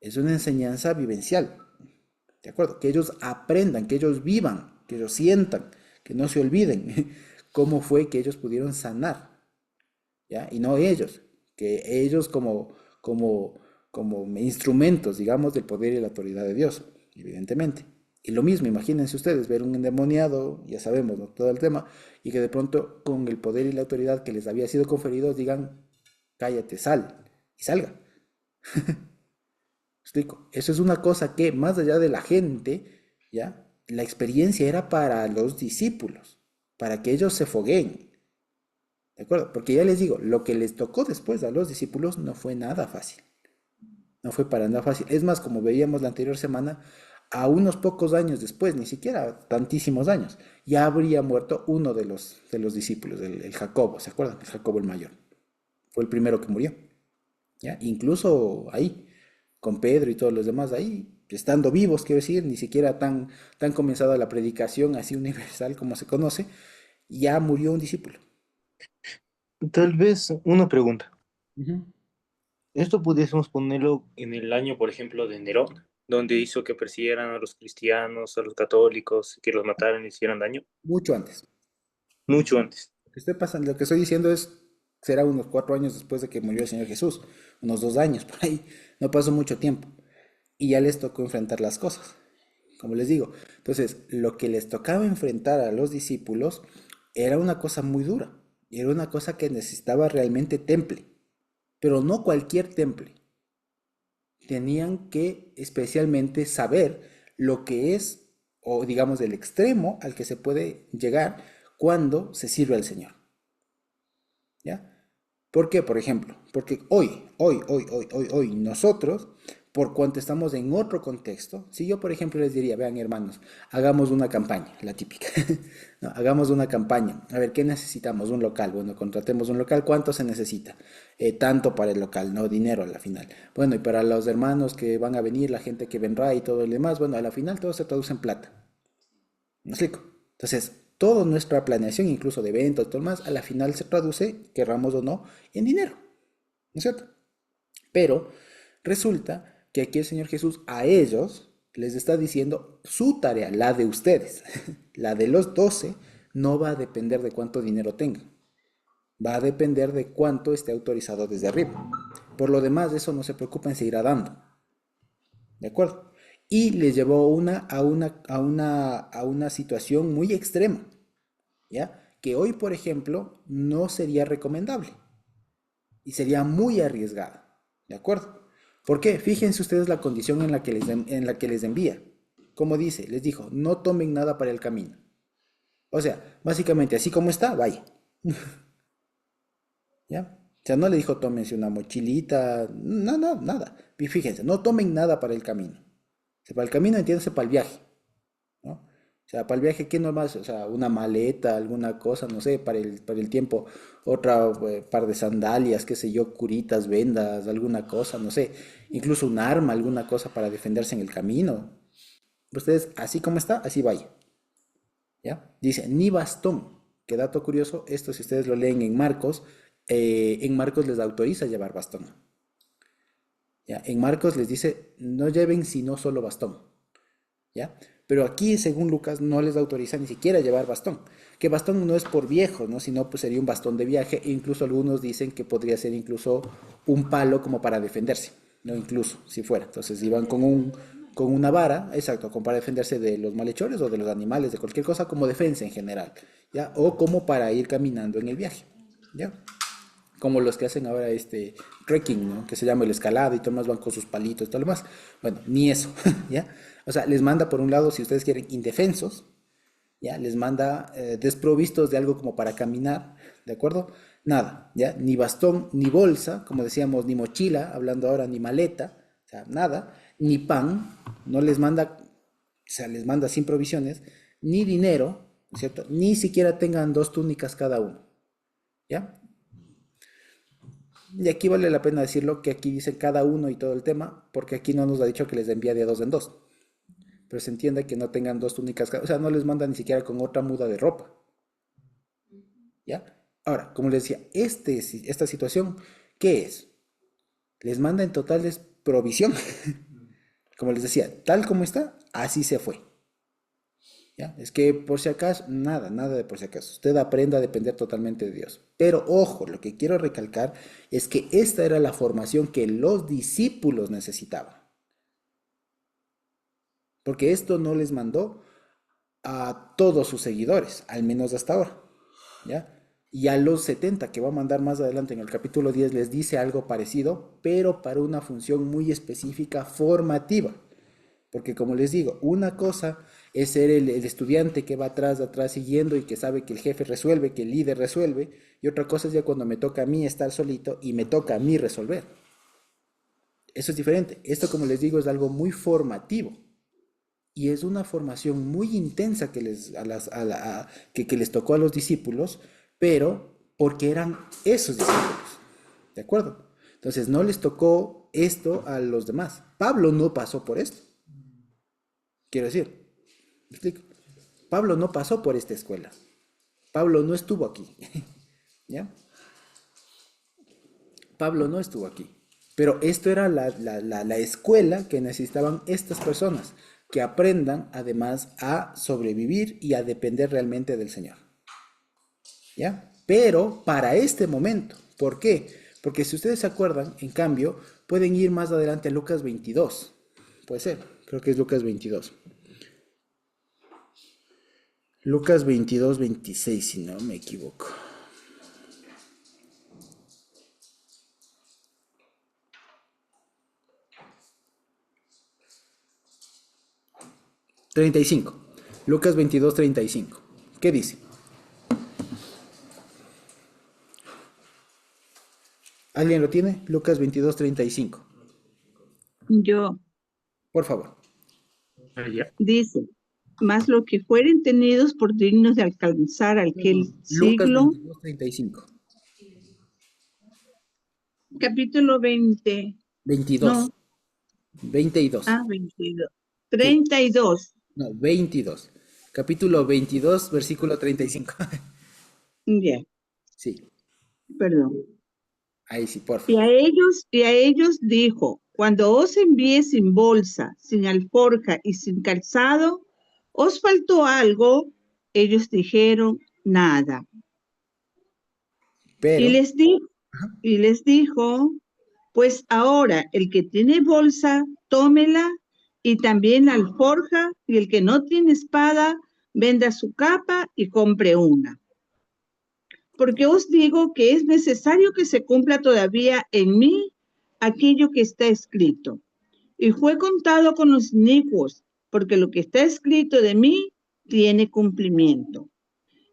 es una enseñanza vivencial, ¿de acuerdo? Que ellos aprendan, que ellos vivan, que ellos sientan, que no se olviden cómo fue que ellos pudieron sanar, ¿ya? Y no ellos, que ellos como instrumentos, digamos, del poder y la autoridad de Dios, evidentemente. Y lo mismo, imagínense ustedes ver un endemoniado, ya sabemos, ¿no?, todo el tema, y que de pronto con el poder y la autoridad que les había sido conferidos digan, cállate, sal, y salga. Explico. Eso es una cosa que más allá de la gente, ¿ya? La experiencia era para los discípulos, para que ellos se fogueen, ¿de acuerdo? Porque ya les digo, lo que les tocó después a los discípulos no fue nada fácil. No fue para nada fácil. Es más, como veíamos la anterior semana, a unos pocos años después, ni siquiera tantísimos años, ya habría muerto uno de los discípulos, el Jacobo, ¿se acuerdan? El Jacobo el mayor. Fue el primero que murió, ¿ya? Incluso ahí, con Pedro y todos los demás ahí, estando vivos, quiero decir, ni siquiera tan comenzada la predicación así universal como se conoce, ya murió un discípulo. Tal vez una pregunta. Ujú. Esto pudiésemos ponerlo en el año, por ejemplo, de Nerón, donde hizo que persiguieran a los cristianos, a los católicos, que los mataran y hicieran daño, Mucho antes. mucho antes. Lo que estoy diciendo será unos 4 años después de que murió el Señor Jesús, unos 2 años por ahí, no pasó mucho tiempo, y ya les tocó enfrentar las cosas, como les digo. Entonces, lo que les tocaba enfrentar a los discípulos era una cosa muy dura, y era una cosa que necesitaba realmente temple, pero no cualquier temple. Tenían que especialmente saber lo que es, o digamos, el extremo al que se puede llegar cuando se sirve al Señor. ¿Ya? ¿Por qué? Por ejemplo, porque hoy, nosotros, por cuanto estamos en otro contexto, si yo, por ejemplo, les diría, vean hermanos, hagamos una campaña, la típica, no, hagamos una campaña, a ver, ¿qué necesitamos? Un local, bueno, contratemos un local, ¿cuánto se necesita? Tanto para el local, no dinero a la final. Bueno, y para los hermanos que van a venir, la gente que vendrá y todo el demás, bueno, a la final todo se traduce en plata. ¿Me explico? Entonces, toda nuestra planeación, incluso de eventos y todo lo más, a la final se traduce, querramos o no, en dinero. ¿No es cierto? Pero resulta que aquí el Señor Jesús a ellos les está diciendo su tarea, la de ustedes, la de los 12, no va a depender de cuánto dinero tengan. Va a depender de cuánto esté autorizado desde arriba. Por lo demás, eso no se preocupen, se irá dando. ¿De acuerdo? Y les llevó a una situación muy extrema, ¿ya? Que hoy, por ejemplo, no sería recomendable. y sería muy arriesgado. ¿De acuerdo? ¿Por qué? Fíjense ustedes la condición en la que les envía. Como dice, les dijo, no tomen nada para el camino. O sea, básicamente, así como está, vaya. ¿Ya? O sea, no le dijo tómense una mochilita, no, no, nada. Y fíjense, no tomen nada para el camino. O sea, para el camino, entiéndase, para el viaje, ¿no? O sea, para el viaje, ¿qué nomás? O sea, una maleta, alguna cosa, no sé, para el tiempo, otra par de sandalias, qué sé yo, curitas, vendas, alguna cosa, no sé. Incluso un arma, alguna cosa para defenderse en el camino. Ustedes, así como está, así vaya. ¿Ya? Dice, ni bastón. Qué dato curioso, esto si ustedes lo leen en Marcos les autoriza llevar bastón. ¿Ya? En Marcos les dice, no lleven sino solo bastón. ¿Ya? Pero aquí, según Lucas, no les autoriza ni siquiera llevar bastón. Que bastón no es por viejo, ¿no? Sino pues sería un bastón de viaje. E incluso algunos dicen que podría ser incluso un palo como para defenderse, ¿no? Incluso, si fuera. Entonces iban con una vara, exacto, como para defenderse de los malhechores o de los animales, de cualquier cosa, como defensa en general, ¿ya? O como para ir caminando en el viaje, ¿ya? Como los que hacen ahora este trekking, ¿no? Que se llama el escalado y todos van con sus palitos y todo lo demás. Bueno, ni eso, ¿ya? O sea, les manda por un lado, si ustedes quieren, indefensos, ¿ya? Les manda desprovistos de algo como para caminar, ¿de acuerdo? Nada, ¿ya? Ni bastón, ni bolsa, como decíamos, ni mochila, hablando ahora, ni maleta, o sea, nada, ni pan, no les manda, o sea, les manda sin provisiones, ni dinero, ¿no es cierto? Ni siquiera tengan dos túnicas cada uno, ¿ya? Y aquí vale la pena decirlo que aquí dice cada uno y todo el tema, porque aquí no nos ha dicho que les envía de dos en dos. Pero se entiende que no tengan dos túnicas, o sea, no les manda ni siquiera con otra muda de ropa. ¿Ya? Ahora, como les decía, esta situación, ¿qué es? Les manda en total provisión. Como les decía, tal como está, así se fue. ¿Ya? Es que por si acaso, nada, nada de por si acaso. Usted aprenda a depender totalmente de Dios. Pero ojo, lo que quiero recalcar es que esta era la formación que los discípulos necesitaban. Porque esto no les mandó a todos sus seguidores, al menos hasta ahora. ¿Ya? Y a los 70 que va a mandar más adelante en el capítulo 10 les dice algo parecido, pero para una función muy específica formativa. Porque como les digo, una cosa es ser el estudiante que va atrás siguiendo y que sabe que el jefe resuelve, que el líder resuelve, y otra cosa es ya cuando me toca a mí estar solito y me toca a mí resolver. Eso es diferente. Esto, como les digo, es algo muy formativo. Y es una formación muy intensa que les tocó a los discípulos, pero porque eran esos discípulos. ¿De acuerdo? Entonces no les tocó esto a los demás. Pablo no pasó por esto. Quiero decir, ¿me explico? Pablo no pasó por esta escuela. Pablo no estuvo aquí. ¿Ya? Pablo no estuvo aquí. Pero esto era la escuela que necesitaban estas personas, que aprendan además a sobrevivir y a depender realmente del Señor. ¿Ya? Pero para este momento, ¿por qué? Porque si ustedes se acuerdan, en cambio, pueden ir más adelante a Lucas 22. Puede ser, creo que es Lucas 22. Lucas 22, 26, si no me equivoco. $35. Lucas 22, 35. ¿Qué dice? ¿Alguien lo tiene? Lucas 22, 35. Yo, Por favor. Ya. dice, mas lo que fueren tenidos por dignos de alcanzar aquel Lucas siglo, 22, 35. capítulo 20, 22. no, 22. 22, Sí. 32, No, 22. Capítulo 22, versículo 35. ya, Sí. perdón. Ahí sí, por Y favor. a ellos dijo, cuando os envíe sin bolsa, sin alforja y sin calzado, ¿os faltó algo? Ellos dijeron, nada. Y Pero, les dijo, pues ahora el que tiene bolsa, tómela, y también la alforja, y el que no tiene espada, venda su capa y compre una. porque os digo que es necesario que se cumpla todavía en mí aquello que está escrito. Y fue contado con los inicuos, porque lo que está escrito de mí tiene cumplimiento.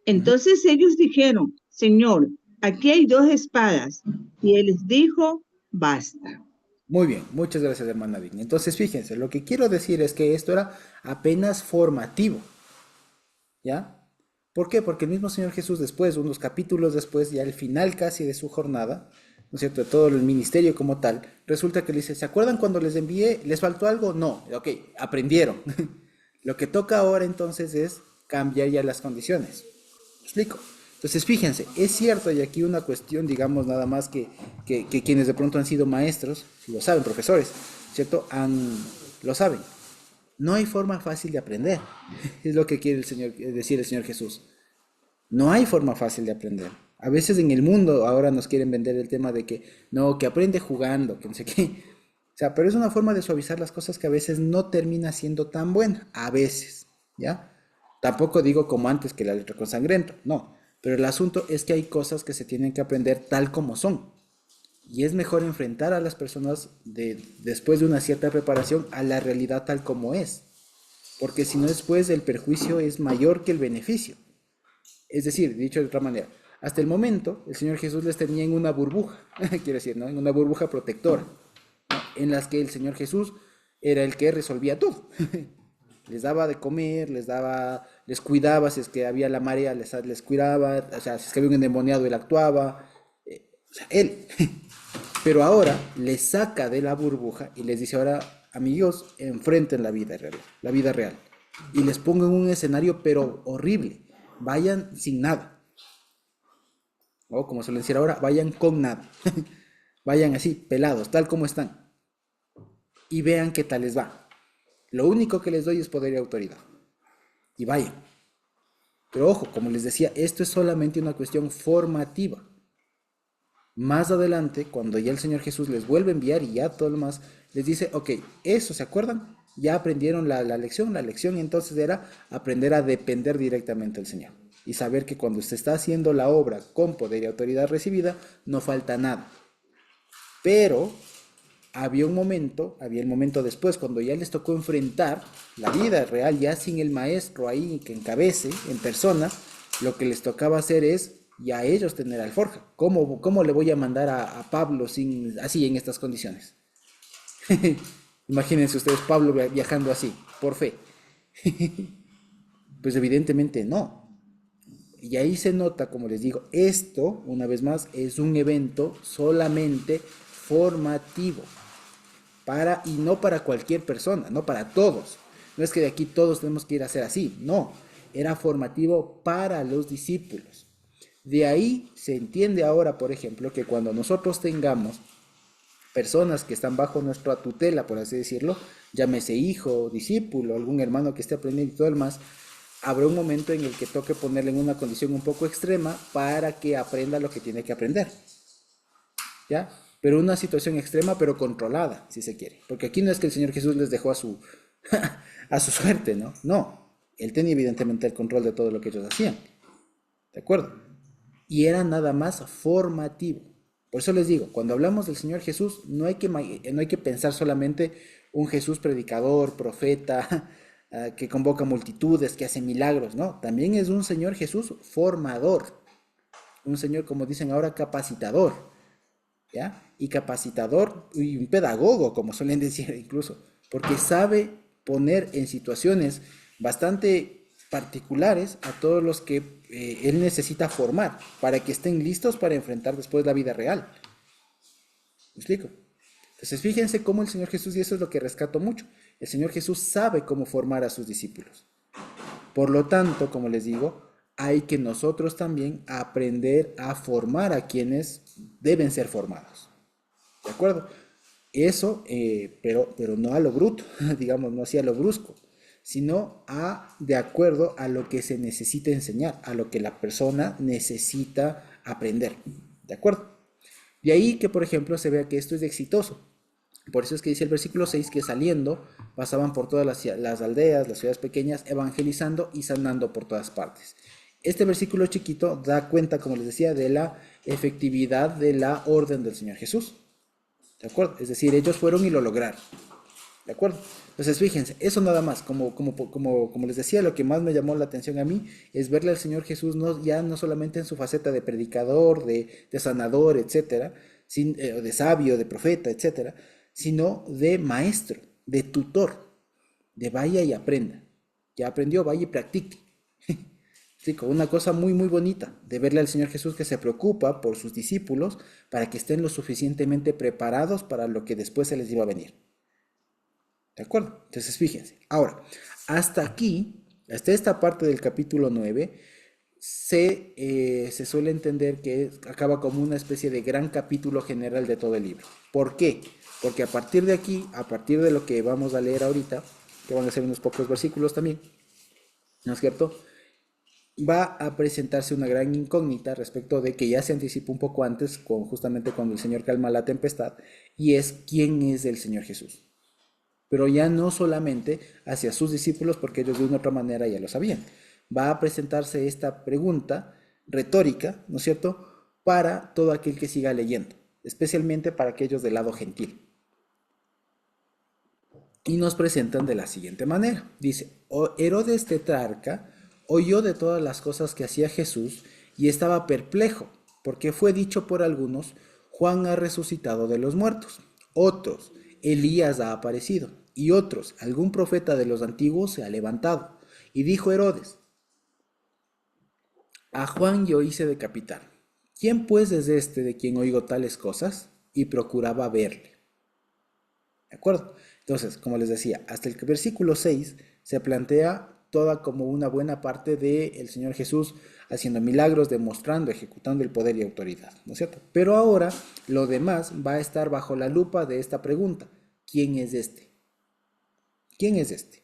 Entonces ellos dijeron, Señor, aquí hay 2 espadas. Y él les dijo, basta. Muy bien, muchas gracias, hermana Vigna. Entonces, fíjense, lo que quiero decir es que esto era apenas formativo, ¿ya? ¿Por qué? Porque el mismo Señor Jesús después, unos capítulos después, ya al final casi de su jornada, ¿no es cierto?, de todo el ministerio como tal, resulta que le dice, ¿se acuerdan cuando les envié? ¿Les faltó algo? No, ok, aprendieron. Lo que toca ahora entonces es cambiar ya las condiciones. ¿Me explico? Entonces, fíjense, es cierto, y aquí una cuestión, digamos, nada más que quienes de pronto han sido maestros, lo saben, profesores, ¿cierto? Lo saben. No hay forma fácil de aprender. Es lo que quiere decir el Señor Jesús. No hay forma fácil de aprender. A veces en el mundo ahora nos quieren vender el tema de que no, que aprende jugando, que no sé qué. O sea, pero es una forma de suavizar las cosas que a veces no termina siendo tan buena. A veces, ¿ya? Tampoco digo como antes que la letra con sangrento, no. Pero el asunto es que hay cosas que se tienen que aprender tal como son. Y es mejor enfrentar a las personas después de una cierta preparación a la realidad tal como es. Porque si no después el perjuicio es mayor que el beneficio. Es decir, dicho de otra manera, hasta el momento el Señor Jesús les tenía en una burbuja, quiero decir, ¿no? En una burbuja protectora, ¿no? En las que el Señor Jesús era el que resolvía todo. Les daba de comer, les cuidaba, si es que había la marea, les cuidaba, o sea, si es que había un endemoniado, él actuaba, o sea, él. Pero ahora les saca de la burbuja y les dice ahora, amigos, enfrenten la vida real. Y les pongo en un escenario pero horrible. Vayan sin nada. O como suelen decir ahora, vayan con nada. Vayan así, pelados, tal como están. Y vean qué tal les va. Lo único que les doy es poder y autoridad. Y vayan. Pero ojo, como les decía, esto es solamente una cuestión formativa. Más adelante, cuando ya el Señor Jesús les vuelve a enviar y ya todo lo más, les dice, ok, eso, ¿se acuerdan? Ya aprendieron la lección. La lección entonces era aprender a depender directamente del Señor. Y saber que cuando usted está haciendo la obra con poder y autoridad recibida, no falta nada. Pero había el momento después, cuando ya les tocó enfrentar la vida real, ya sin el maestro ahí que encabece en persona, lo que les tocaba hacer es ya a ellos tener alforja. ¿Cómo le voy a mandar a Pablo así en estas condiciones? Imagínense ustedes Pablo viajando así, por fe. Pues evidentemente no. Y ahí se nota, como les digo, esto, una vez más, es un evento solamente formativo. Y no para cualquier persona, no para todos. No es que de aquí todos tenemos que ir a hacer así, no. Era formativo para los discípulos. De ahí se entiende ahora, por ejemplo, que cuando nosotros tengamos personas que están bajo nuestra tutela, por así decirlo, llámese hijo, discípulo, algún hermano que esté aprendiendo y todo el más, habrá un momento en el que toque ponerle en una condición un poco extrema para que aprenda lo que tiene que aprender. ¿Ya? Pero una situación extrema, pero controlada, si se quiere. Porque aquí no es que el Señor Jesús les dejó a su suerte, ¿no? No. Él tenía evidentemente el control de todo lo que ellos hacían. ¿De acuerdo? Y era nada más formativo. Por eso les digo, cuando hablamos del Señor Jesús, no hay que pensar solamente un Jesús predicador, profeta, que convoca multitudes, que hace milagros, ¿no? También es un Señor Jesús formador. Un Señor, como dicen ahora, capacitador. ¿Ya? Y capacitador y un pedagogo, como suelen decir incluso, porque sabe poner en situaciones bastante particulares a todos los que él necesita formar para que estén listos para enfrentar después la vida real. ¿Me explico? Entonces fíjense cómo el Señor Jesús, y eso es lo que rescato mucho, el Señor Jesús sabe cómo formar a sus discípulos. Por lo tanto, como les digo, hay que nosotros también aprender a formar a quienes deben ser formados. ¿De acuerdo? Eso, pero no a lo bruto, digamos, no así a lo brusco, sino de acuerdo a lo que se necesita enseñar, a lo que la persona necesita aprender. ¿De acuerdo? De ahí que, por ejemplo, se vea que esto es exitoso. Por eso es que dice el versículo 6 que saliendo pasaban por todas las aldeas, las ciudades pequeñas, evangelizando y sanando por todas partes. Este versículo chiquito da cuenta, como les decía, de la efectividad de la orden del Señor Jesús. ¿De acuerdo? Es decir, ellos fueron y lo lograron. ¿De acuerdo? Entonces, fíjense, eso nada más, como les decía, lo que más me llamó la atención a mí es verle al Señor Jesús ya no solamente en su faceta de predicador, de sanador, etcétera, de sabio, de profeta, etcétera, sino de maestro, de tutor, de vaya y aprenda. Ya aprendió, vaya y practique. Sí, con una cosa muy, muy bonita de verle al Señor Jesús que se preocupa por sus discípulos para que estén lo suficientemente preparados para lo que después se les iba a venir. ¿De acuerdo? Entonces, fíjense. Ahora, hasta aquí, hasta esta parte del capítulo 9, se suele entender que acaba como una especie de gran capítulo general de todo el libro. ¿Por qué? Porque a partir de aquí, a partir de lo que vamos a leer ahorita, que van a ser unos pocos versículos también, ¿no es cierto? Va a presentarse una gran incógnita respecto de que ya se anticipó un poco antes, justamente cuando el Señor calma la tempestad, y es quién es el Señor Jesús. Pero ya no solamente hacia sus discípulos, porque ellos de una u otra manera ya lo sabían. Va a presentarse esta pregunta retórica, ¿no es cierto?, para todo aquel que siga leyendo, especialmente para aquellos del lado gentil. Y nos presentan de la siguiente manera. Dice, Herodes tetrarca oyó de todas las cosas que hacía Jesús y estaba perplejo, porque fue dicho por algunos, Juan ha resucitado de los muertos. Otros, Elías ha aparecido. Y otros, algún profeta de los antiguos se ha levantado. Y dijo Herodes, a Juan yo hice decapitar. ¿Quién pues es este de quien oigo tales cosas? Y procuraba verle. ¿De acuerdo? Entonces, como les decía, hasta el versículo 6 se plantea toda como una buena parte del Señor Jesús haciendo milagros, demostrando, ejecutando el poder y autoridad, ¿no es cierto? Pero ahora lo demás va a estar bajo la lupa de esta pregunta. ¿Quién es este? ¿Quién es este?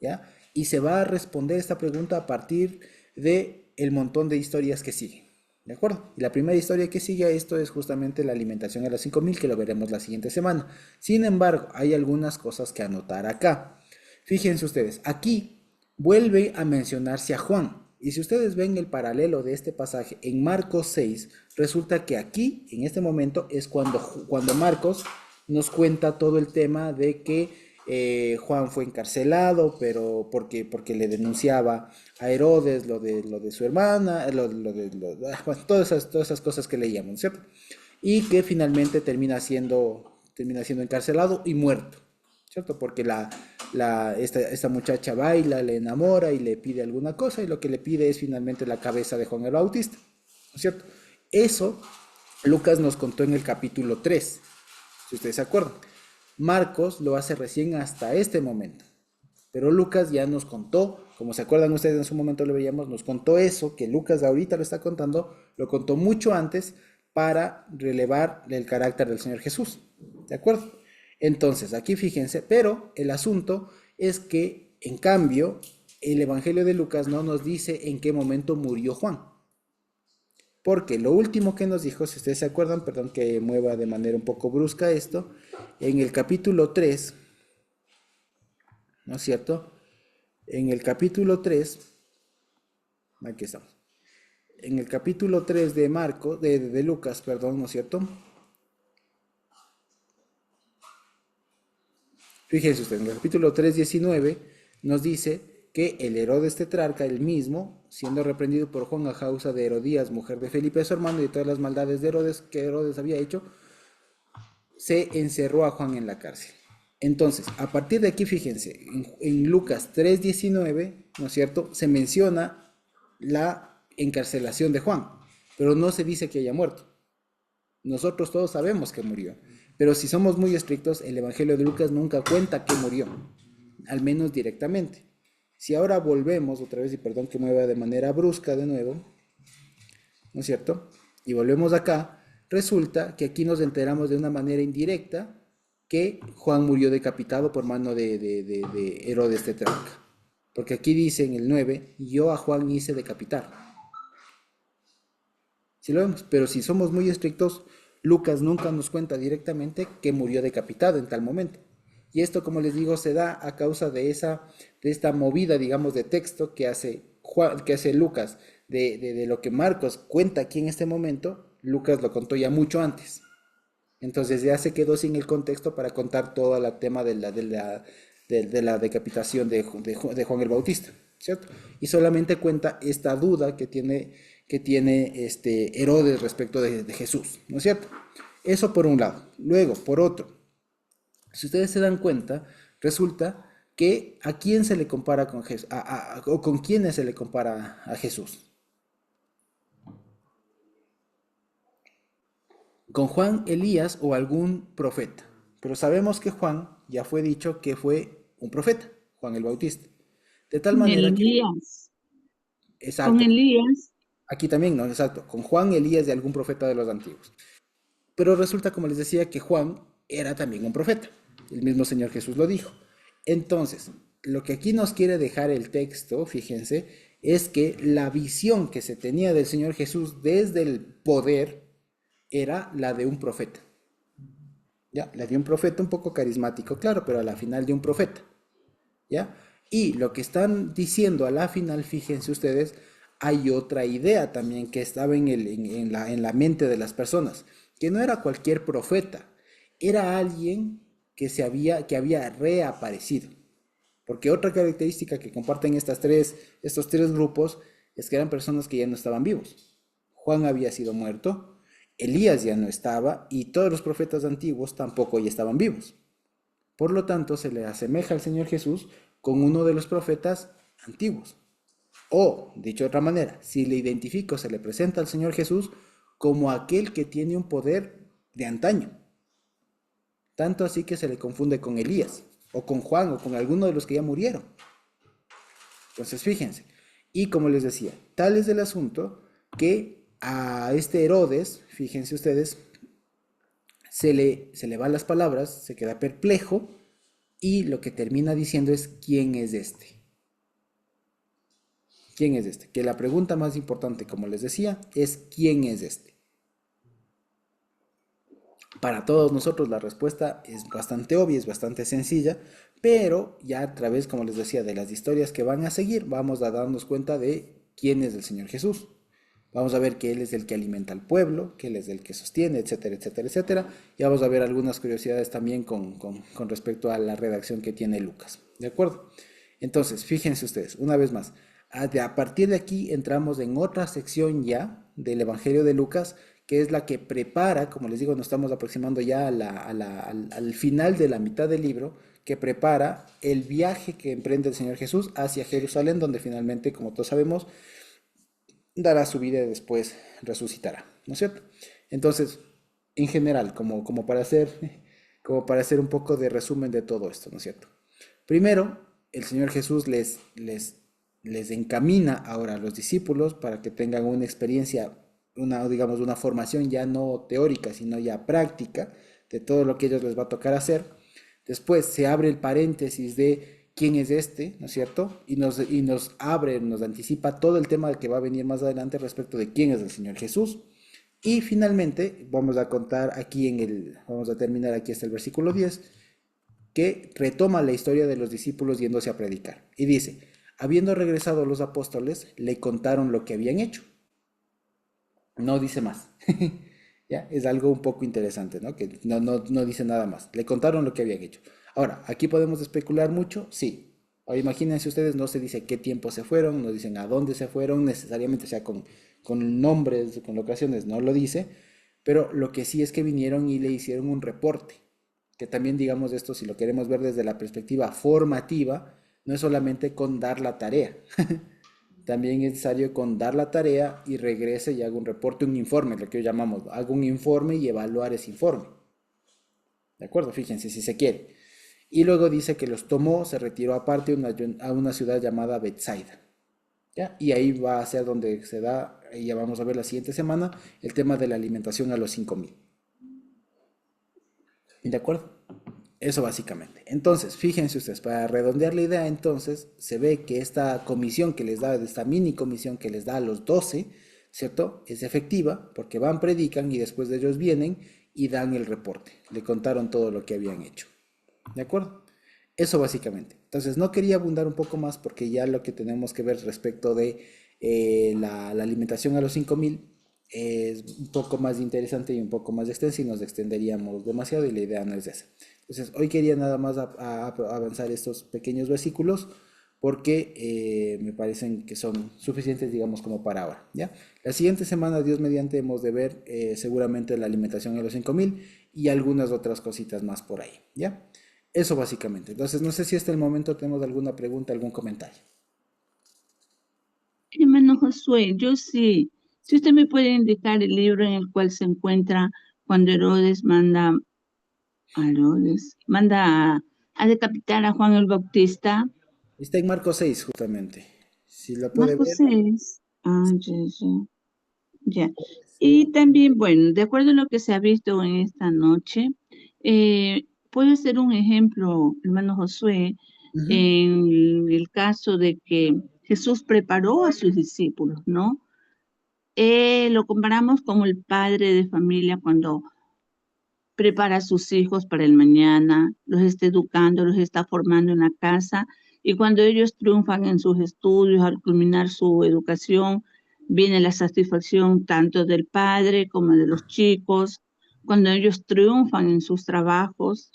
¿Ya? Y se va a responder esta pregunta a partir de el montón de historias que siguen. ¿De acuerdo? Y la primera historia que sigue a esto es justamente la alimentación a los 5,000, que lo veremos la siguiente semana. Sin embargo, hay algunas cosas que anotar acá. Fíjense ustedes, aquí vuelve a mencionarse a Juan. Y si ustedes ven el paralelo de este pasaje en Marcos 6, resulta que aquí, en este momento, es cuando Marcos nos cuenta todo el tema de que Juan fue encarcelado, pero porque le denunciaba a Herodes lo de su hermana, bueno, todas esas cosas que leíamos, ¿cierto? Y que finalmente termina siendo encarcelado y muerto, ¿cierto? Porque esta muchacha baila, le enamora y le pide alguna cosa, y lo que le pide es finalmente la cabeza de Juan el Bautista, ¿no es cierto? Eso Lucas nos contó en el capítulo 3, si ustedes se acuerdan. Marcos lo hace recién hasta este momento, pero Lucas ya nos contó, como se acuerdan ustedes, en su momento lo veíamos, nos contó eso, que Lucas ahorita lo está contando, lo contó mucho antes para relevar el carácter del Señor Jesús, ¿de acuerdo? Entonces, aquí fíjense, pero el asunto es que, en cambio, el Evangelio de Lucas no nos dice en qué momento murió Juan. Porque lo último que nos dijo, si ustedes se acuerdan, perdón que mueva de manera un poco brusca esto, en el capítulo 3, ¿no es cierto? En el capítulo 3, aquí estamos, en el capítulo 3 de Marcos, de Lucas, perdón, ¿no es cierto? Fíjense ustedes, en el capítulo 3:19 nos dice que el Herodes tetrarca, el mismo, siendo reprendido por Juan a causa de Herodías, mujer de Felipe su hermano, y de todas las maldades de Herodes que Herodes había hecho, se encerró a Juan en la cárcel. Entonces, a partir de aquí, fíjense, en Lucas 3:19, ¿no es cierto?, se menciona la encarcelación de Juan, pero no se dice que haya muerto. Nosotros todos sabemos que murió, pero si somos muy estrictos, el Evangelio de Lucas nunca cuenta que murió, al menos directamente. Si ahora volvemos otra vez, y perdón que mueva de manera brusca de nuevo, ¿no es cierto?, y volvemos acá, resulta que aquí nos enteramos de una manera indirecta que Juan murió decapitado por mano de Herodes tetrarca. Porque aquí dice en el 9, yo a Juan hice decapitar. Si lo vemos, pero si somos muy estrictos, Lucas nunca nos cuenta directamente que murió decapitado en tal momento. Y esto, como les digo, se da a causa de esta movida, digamos, de texto que hace Lucas de lo que Marcos cuenta aquí en este momento, Lucas lo contó ya mucho antes. Entonces ya se quedó sin el contexto para contar todo el tema de la decapitación de Juan el Bautista, ¿cierto? Y solamente cuenta esta duda que tiene Herodes respecto de Jesús, ¿no es cierto? Eso por un lado. Luego, por otro, si ustedes se dan cuenta, resulta que a quién se le compara con Jesús, o con quiénes se le compara a Jesús. Con Juan, Elías o algún profeta. Pero sabemos que Juan ya fue dicho que fue un profeta, Juan el Bautista. De tal Con manera que, Elías, con exacto, Elías, aquí también, ¿no? Exacto, con Juan, Elías de algún profeta de los antiguos. Pero resulta, como les decía, que Juan era también un profeta. El mismo Señor Jesús lo dijo. Entonces, lo que aquí nos quiere dejar el texto, fíjense, es que la visión que se tenía del Señor Jesús desde el poder era la de un profeta. ¿Ya? La de un profeta un poco carismático, claro, pero a la final de un profeta. ¿Ya? Y lo que están diciendo a la final, fíjense ustedes, hay otra idea también que estaba en la mente de las personas, que no era cualquier profeta, era alguien que había reaparecido. Porque otra característica que comparten estos tres grupos es que eran personas que ya no estaban vivos. Juan había sido muerto, Elías ya no estaba y todos los profetas antiguos tampoco ya estaban vivos. Por lo tanto, se le asemeja al Señor Jesús con uno de los profetas antiguos. O, dicho de otra manera, si le identifico, se le presenta al Señor Jesús como aquel que tiene un poder de antaño. Tanto así que se le confunde con Elías, o con Juan, o con alguno de los que ya murieron. Entonces, fíjense. Y como les decía, tal es el asunto que a este Herodes, fíjense ustedes, se le van las palabras, se queda perplejo y lo que termina diciendo es ¿quién es este? ¿Quién es este? Que la pregunta más importante, como les decía, es ¿quién es este? Para todos nosotros la respuesta es bastante obvia, es bastante sencilla, pero ya a través, como les decía, de las historias que van a seguir, vamos a darnos cuenta de quién es el Señor Jesús. Vamos a ver que Él es el que alimenta al pueblo, que Él es el que sostiene, etcétera, etcétera, etcétera. Y vamos a ver algunas curiosidades también con respecto a la redacción que tiene Lucas. ¿De acuerdo? Entonces, fíjense ustedes, una vez más, a partir de aquí entramos en otra sección ya del Evangelio de Lucas, que es la que prepara, como les digo, nos estamos aproximando ya al final de la mitad del libro, que prepara el viaje que emprende el Señor Jesús hacia Jerusalén, donde finalmente, como todos sabemos, dará su vida y después resucitará, ¿no es cierto? Entonces, en general, como para hacer un poco de resumen de todo esto, ¿no es cierto? Primero, el Señor Jesús les encamina ahora a los discípulos para que tengan una experiencia, digamos, una formación ya no teórica, sino ya práctica de todo lo que ellos les va a tocar hacer. Después se abre el paréntesis de quién es este, ¿no es cierto? Y nos abre, nos anticipa todo el tema que va a venir más adelante respecto de quién es el Señor Jesús. Y finalmente vamos a contar vamos a terminar aquí hasta el versículo 10, que retoma la historia de los discípulos yéndose a predicar. Y dice, habiendo regresado los apóstoles, le contaron lo que habían hecho. No dice más. ¿Ya? Es algo un poco interesante, ¿no? Que no dice nada más. Le contaron lo que habían hecho. Ahora, ¿aquí podemos especular mucho? Sí. Ahora, imagínense ustedes, no se dice qué tiempo se fueron, no dicen a dónde se fueron, necesariamente, o sea, con nombres, con locaciones, no lo dice, pero lo que sí es que vinieron y le hicieron un reporte, que también, digamos, esto, si lo queremos ver desde la perspectiva formativa, no es solamente con dar la tarea. También es necesario con dar la tarea y regrese y haga un reporte, un informe, lo que llamamos, haga un informe y evaluar ese informe. ¿De acuerdo? Fíjense si se quiere. Y luego dice que los tomó, se retiró aparte a una ciudad llamada Bethsaida. ¿Ya? Y ahí va a ser donde se da, y ya vamos a ver la siguiente semana, el tema de la alimentación a los 5,000. ¿De acuerdo? Eso básicamente. Entonces, fíjense ustedes, para redondear la idea, entonces, se ve que esta comisión que les da, esta mini comisión que les da a los 12, ¿cierto? Es efectiva porque van, predican y después de ellos vienen y dan el reporte. Le contaron todo lo que habían hecho. ¿De acuerdo? Eso básicamente. Entonces, no quería abundar un poco más porque ya lo que tenemos que ver respecto de la alimentación a los 5.000 es un poco más interesante y un poco más extensa y nos extenderíamos demasiado y la idea no es esa. Entonces, hoy quería nada más avanzar estos pequeños versículos porque me parecen que son suficientes, digamos, como para ahora, ¿ya? La siguiente semana, Dios mediante, hemos de ver seguramente la alimentación a los 5.000 y algunas otras cositas más por ahí, ¿ya? Eso básicamente. Entonces, no sé si hasta el momento tenemos alguna pregunta, algún comentario. Hermano Josué, yo sí. Si usted me puede indicar el libro en el cual se encuentra cuando Herodes manda a decapitar a Juan el Bautista. Está en Marcos 6, justamente. Si lo puede Marcos ver. 6. Ah, ya, ya, ya. Sí. Y también, bueno, de acuerdo a lo que se ha visto en esta noche, puede ser un ejemplo, hermano Josué, Ujú. en el caso de que Jesús preparó a sus discípulos, ¿no? Lo comparamos como el padre de familia cuando prepara a sus hijos para el mañana, los está educando, los está formando en la casa, y cuando ellos triunfan en sus estudios, al culminar su educación, viene la satisfacción tanto del padre como de los chicos, cuando ellos triunfan en sus trabajos.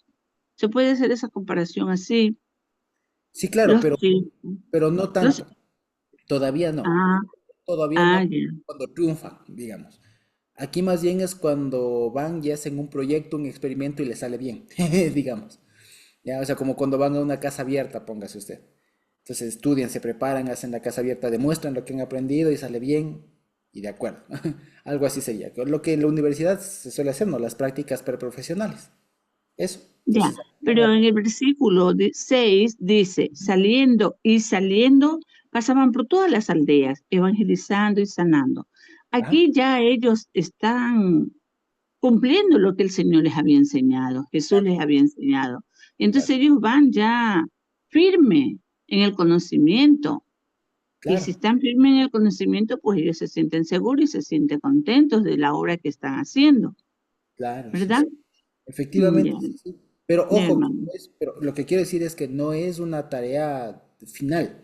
Se puede hacer esa comparación así. Sí, claro, Los chicos, pero no los, tanto. Todavía no. ah, Todavía no ya, cuando triunfan, digamos. Aquí más bien es cuando van y hacen un proyecto, un experimento y les sale bien, digamos. Ya, o sea, como cuando van a una casa abierta, póngase usted. Entonces estudian, se preparan, hacen la casa abierta, demuestran lo que han aprendido y sale bien y de acuerdo. Algo así sería. Lo que en la universidad se suele hacer, ¿no? Las prácticas preprofesionales. Eso. ya. Entonces, Pero en el versículo 6 dice, saliendo y saliendo, pasaban por todas las aldeas, evangelizando y sanando. ajá, Aquí ya ellos están cumpliendo lo que el Señor les había enseñado, Jesús claro, les había enseñado. claro, Entonces ellos van ya firme en el conocimiento. Y si claro, están firmes en el conocimiento, pues ellos se sienten seguros y se sienten contentos de la obra que están haciendo, claro, sí, ¿verdad? sí. Efectivamente, Ya, sí, sí. Pero ya, ojo, hermano. pero lo que quiero decir es que no es una tarea final.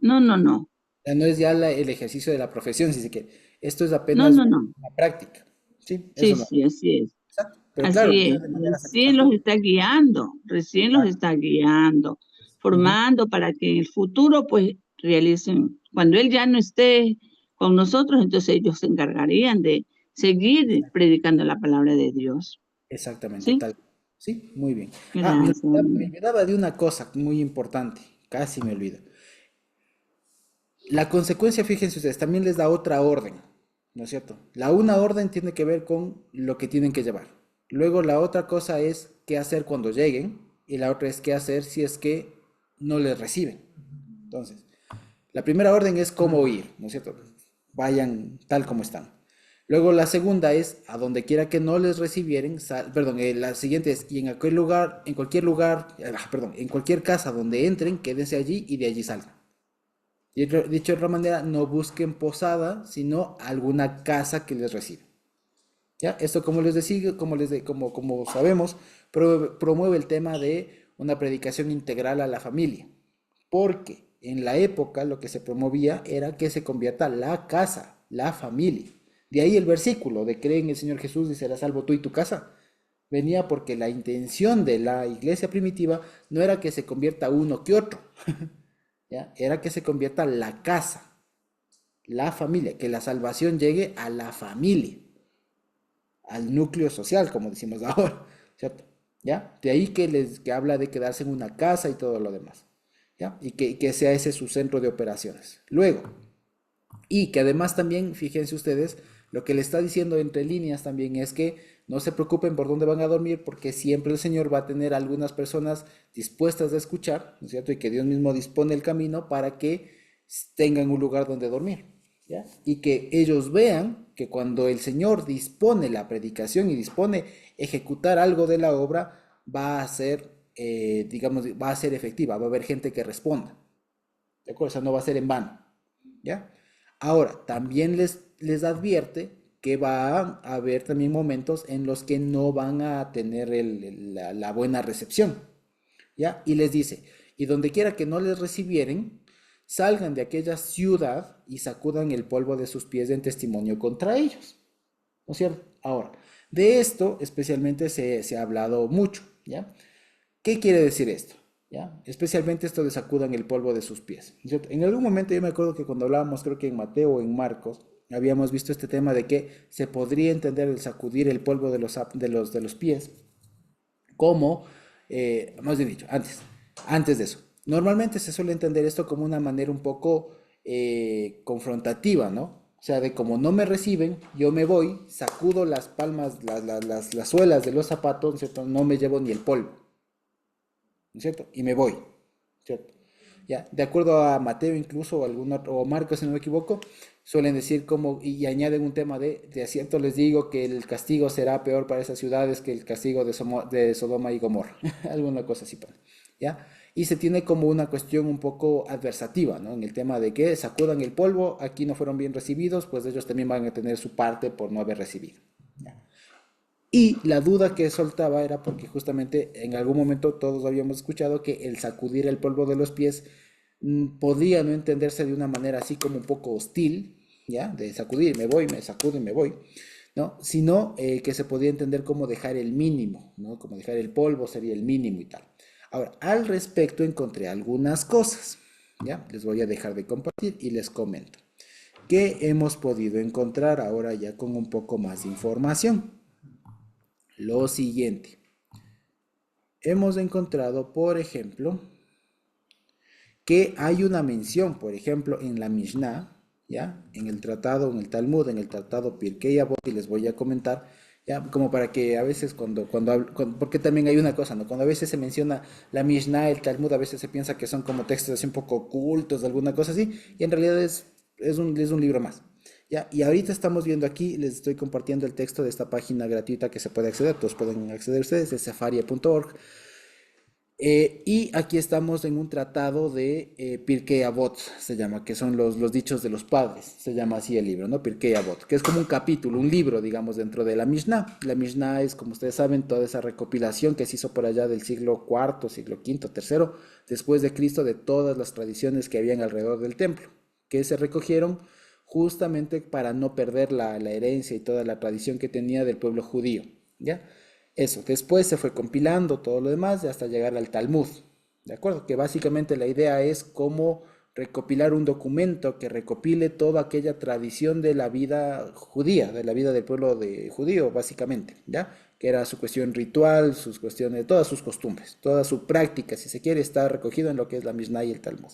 No, no, no. Sea, no es ya el ejercicio de la profesión, si se quiere. Esto es No, apenas no, no. una práctica. Sí, Sí, eso no. sí, así es. Exacto. Pero claro, Así ya es. de manera Recién los satisfactoria. está guiando, recién los Claro. está guiando, Ujú. formando para que en el futuro pues realicen, cuando él ya no esté con nosotros, entonces ellos se encargarían de seguir predicando la palabra de Dios. Exactamente, ¿Sí? tal. Sí, muy bien. Ah, Gracias, me hermano. olvidaba de una cosa muy importante. Casi me olvido. La consecuencia, fíjense ustedes, también les da otra orden, ¿no es cierto? La una orden tiene que ver con lo que tienen que llevar. Luego la otra cosa es qué hacer cuando lleguen y la otra es qué hacer si es que no les reciben. Entonces, la primera orden es cómo ir, ¿no es cierto? Vayan tal como están. Luego la segunda es a donde quiera que no les recibieren, perdón, la siguiente es y en aquel lugar, en cualquier lugar, perdón, en cualquier casa donde entren, quédense allí y de allí salgan. Y dicho de otra manera, no busquen posada, sino alguna casa que les reciba. ¿Ya? Esto, como les decía, como sabemos, promueve el tema de una predicación integral a la familia. Porque en la época lo que se promovía era que se convierta la casa, la familia. De ahí el versículo de cree en el Señor Jesús y serás salvo tú y tu casa. Venía porque la intención de la iglesia primitiva no era que se convierta uno que otro, ¿ya? Era que se convierta la casa, la familia, que la salvación llegue a la familia, al núcleo social, como decimos ahora, ¿cierto? ¿Ya? De ahí que habla de quedarse en una casa y todo lo demás, ¿ya? Y que sea ese su centro de operaciones. Luego, y que además también, fíjense ustedes, lo que le está diciendo entre líneas también es que no se preocupen por dónde van a dormir, porque siempre el Señor va a tener algunas personas dispuestas a escuchar, ¿no es cierto? Y que Dios mismo dispone el camino para que tengan un lugar donde dormir, ¿ya? Y que ellos vean que cuando el Señor dispone la predicación y dispone ejecutar algo de la obra, va a ser, digamos, va a ser efectiva, va a haber gente que responda, ¿de acuerdo? O sea, no va a ser en vano, ¿ya? Ahora, también les advierte que va a haber también momentos en los que no van a tener la buena recepción, ¿ya? Y les dice, y donde quiera que no les recibieren, salgan de aquella ciudad y sacudan el polvo de sus pies en testimonio contra ellos. ¿No es cierto? Ahora, de esto especialmente se ha hablado mucho, ¿ya? ¿Qué quiere decir esto? ¿Ya? Especialmente esto de sacudan el polvo de sus pies. ¿No es cierto? En algún momento yo me acuerdo que cuando hablábamos, creo que en Mateo o en Marcos, habíamos visto este tema de que se podría entender el sacudir el polvo de los pies como, más bien dicho, antes de eso. Normalmente se suele entender esto como una manera un poco confrontativa, ¿no? O sea, de como no me reciben, yo me voy, sacudo las palmas, las suelas de los zapatos, ¿no es cierto? No me llevo ni el polvo, ¿no es cierto? Y me voy, ¿cierto? Ya, de acuerdo a Mateo incluso, o, o Marcos, si no me equivoco, suelen decir como, y añaden un tema de cierto les digo que el castigo será peor para esas ciudades que el castigo de Sodoma y Gomorra, alguna cosa así, ¿ya? Y se tiene como una cuestión un poco adversativa, ¿no? En el tema de que sacudan el polvo, aquí no fueron bien recibidos, pues ellos también van a tener su parte por no haber recibido, ¿ya? Y la duda que soltaba era porque justamente en algún momento todos habíamos escuchado que el sacudir el polvo de los pies podía no entenderse de una manera así como un poco hostil, ¿ya? De sacudir, me voy, me sacudo y me voy, ¿no? Sino que se podía entender como dejar el mínimo, ¿no? Como dejar el polvo sería el mínimo y tal. Ahora, al respecto encontré algunas cosas, ¿ya? Les voy a dejar de compartir y les comento. ¿Qué hemos podido encontrar ahora ya con un poco más de información? Lo siguiente. Hemos encontrado, por ejemplo, que hay una mención, por ejemplo, en la Mishnah, ¿ya? En el tratado, en el Talmud, en el tratado Pirkei Avot, y les voy a comentar, ¿ya? Como para que a veces porque también hay una cosa, ¿no? Cuando a veces se menciona la Mishnah, el Talmud, a veces se piensa que son como textos así un poco ocultos, alguna cosa así, y en realidad es un libro más. ¿Ya? Y ahorita estamos viendo aquí, les estoy compartiendo el texto de esta página gratuita que se puede acceder, todos pueden acceder ustedes, es sefaria.org. Y aquí estamos en un tratado de Pirkei Avot, se llama, que son los dichos de los padres, se llama así el libro, ¿no? Pirkei Avot, que es como un capítulo, un libro, digamos, dentro de la Mishnah. La Mishnah es, como ustedes saben, toda esa recopilación que se hizo por allá del siglo IV, siglo V, tercero, después de Cristo, de todas las tradiciones que habían alrededor del templo, que se recogieron justamente para no perder la herencia y toda la tradición que tenía del pueblo judío, ¿ya? Eso, después se fue compilando todo lo demás hasta llegar al Talmud, ¿de acuerdo? Que básicamente la idea es cómo recopilar un documento que recopile toda aquella tradición de la vida judía, de la vida del pueblo judío, básicamente, ¿ya? Que era su cuestión ritual, sus cuestiones, todas sus costumbres, toda su práctica, si se quiere, está recogido en lo que es la Mishnah y el Talmud.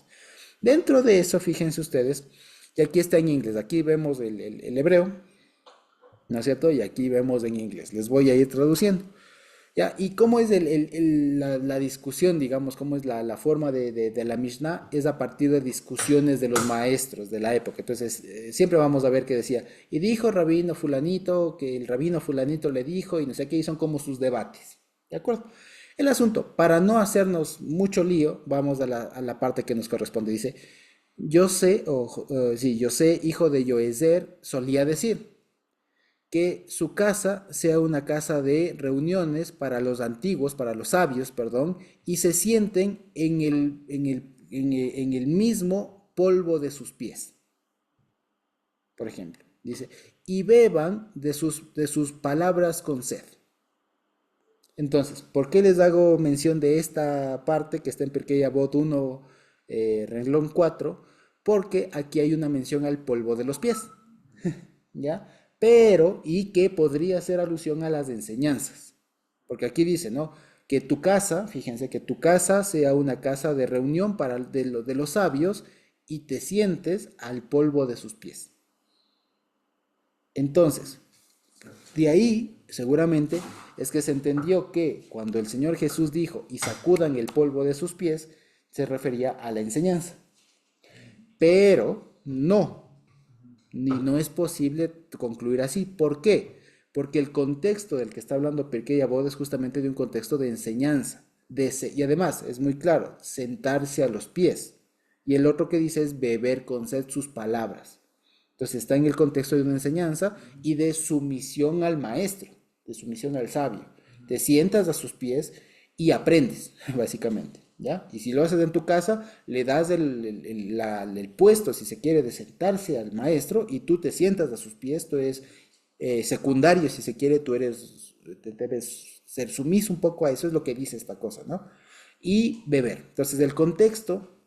Dentro de eso, fíjense ustedes, y aquí está en inglés, aquí vemos el hebreo, ¿no es cierto? Y aquí vemos en inglés, les voy a ir traduciendo. ¿Ya? ¿Y cómo es la discusión, digamos, cómo es la forma de la Mishnah? Es a partir de discusiones de los maestros de la época. Entonces, siempre vamos a ver que decía, y dijo rabino fulanito, que el rabino fulanito le dijo, y no sé qué, y son como sus debates. ¿De acuerdo? El asunto, para no hacernos mucho lío, vamos a la parte que nos corresponde. Dice, yo sé, sí, yo sé, hijo de Yoezer, solía decir que su casa sea una casa de reuniones para los antiguos, para los sabios, perdón, y se sienten en el mismo polvo de sus pies. Por ejemplo, dice, y beban de sus palabras con sed. Entonces, ¿por qué les hago mención de esta parte que está en Pirkei Avot 1, renglón 4? Porque aquí hay una mención al polvo de los pies, ¿ya? Pero, y que podría hacer alusión a las enseñanzas. Porque aquí dice, ¿no? Que tu casa, fíjense, que tu casa sea una casa de reunión de los sabios y te sientes al polvo de sus pies. Entonces, de ahí, seguramente, es que se entendió que cuando el Señor Jesús dijo, y sacudan el polvo de sus pies, se refería a la enseñanza. Pero no es posible concluir así. ¿Por qué? Porque el contexto del que está hablando Pirkei Avot es justamente de un contexto de enseñanza. Y además, es muy claro, sentarse a los pies. Y el otro que dice es beber con sed sus palabras. Entonces está en el contexto de una enseñanza y de sumisión al maestro, de sumisión al sabio. Te sientas a sus pies y aprendes, básicamente. ¿ya? Y si lo haces en tu casa, le das el puesto, si se quiere, de sentarse al maestro y tú te sientas a sus pies, tú eres secundario, si se quiere, debes ser sumiso un poco a eso, es lo que dice esta cosa, ¿no? Y beber. Entonces, el contexto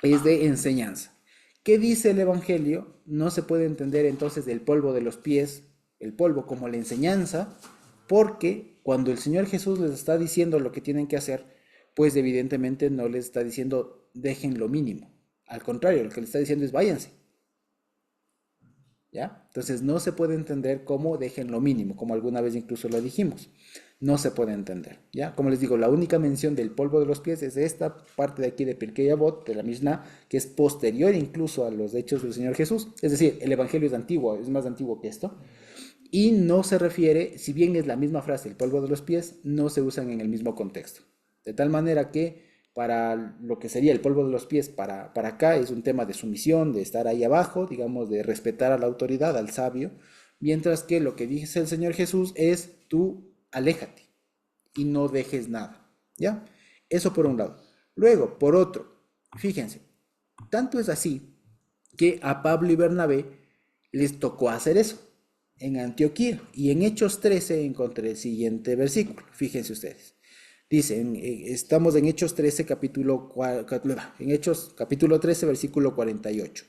es de enseñanza. ¿Qué dice el Evangelio? No se puede entender entonces del polvo de los pies, el polvo como la enseñanza, porque cuando el Señor Jesús les está diciendo lo que tienen que hacer, pues evidentemente no les está diciendo dejen lo mínimo. Al contrario, lo que les está diciendo es váyanse. ¿Ya? Entonces no se puede entender como dejen lo mínimo, como alguna vez incluso lo dijimos. No se puede entender, ¿ya? Como les digo, la única mención del polvo de los pies es esta parte de aquí de Pirkei Avot, de la Mishnah, que es posterior incluso a los hechos del Señor Jesús. Es decir, el Evangelio es antiguo, es más antiguo que esto. Y no se refiere, si bien es la misma frase, el polvo de los pies, no se usan en el mismo contexto. De tal manera que para lo que sería el polvo de los pies, para acá es un tema de sumisión, de estar ahí abajo, digamos, de respetar a la autoridad, al sabio, mientras que lo que dice el Señor Jesús es tú aléjate y no dejes nada, ¿ya? Eso por un lado. Luego, por otro, fíjense, tanto es así que a Pablo y Bernabé les tocó hacer eso en Antioquía, y en Hechos 13 encontré el siguiente versículo, fíjense ustedes. Dice, estamos en Hechos 13, en Hechos capítulo 13, versículo 48.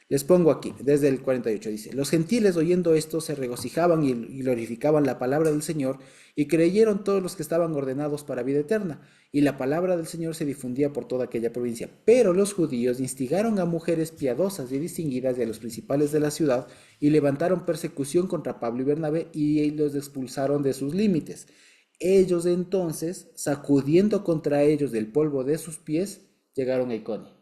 Les pongo aquí, desde el 48, dice, los gentiles oyendo esto se regocijaban y glorificaban la palabra del Señor, y creyeron todos los que estaban ordenados para vida eterna, y la palabra del Señor se difundía por toda aquella provincia. Pero los judíos instigaron a mujeres piadosas y distinguidas y a los principales de la ciudad, y levantaron persecución contra Pablo y Bernabé, y los expulsaron de sus límites. Ellos entonces, sacudiendo contra ellos del polvo de sus pies, llegaron a Iconio.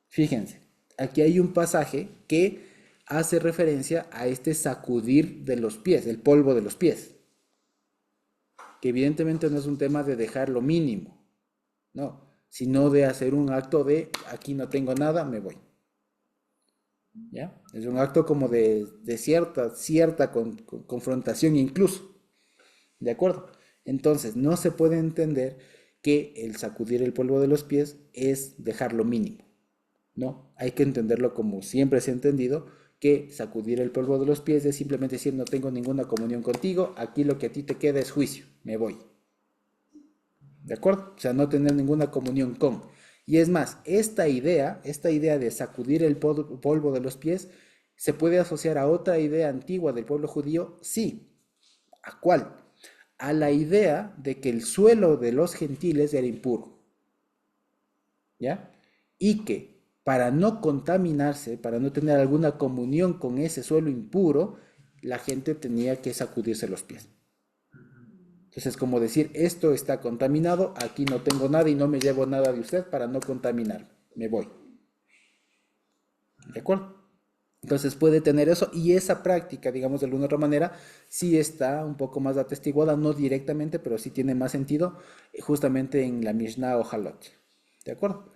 Fíjense, aquí hay un pasaje que hace referencia a este sacudir de los pies, el polvo de los pies. Que evidentemente no es un tema de dejar lo mínimo, no, sino de hacer un acto de aquí no tengo nada, me voy. ¿Ya? Es un acto como de cierta confrontación incluso. ¿De acuerdo? Entonces, no se puede entender que el sacudir el polvo de los pies es dejar lo mínimo. No, hay que entenderlo como siempre se ha entendido, que sacudir el polvo de los pies es simplemente decir no tengo ninguna comunión contigo, aquí lo que a ti te queda es juicio, me voy. ¿De acuerdo? O sea, no tener ninguna comunión con. Y es más, esta idea de sacudir el polvo de los pies, ¿se puede asociar a otra idea antigua del pueblo judío? Sí. ¿A cuál? A la idea de que el suelo de los gentiles era impuro. ¿Ya? Y que para no contaminarse, para no tener alguna comunión con ese suelo impuro, la gente tenía que sacudirse los pies. Entonces, como decir, esto está contaminado, aquí no tengo nada y no me llevo nada de usted para no contaminar, me voy. ¿De acuerdo? Entonces puede tener eso, y esa práctica, digamos de alguna otra manera, sí está un poco más atestiguada, no directamente, pero sí tiene más sentido, justamente en la Mishnah o Halot. ¿De acuerdo?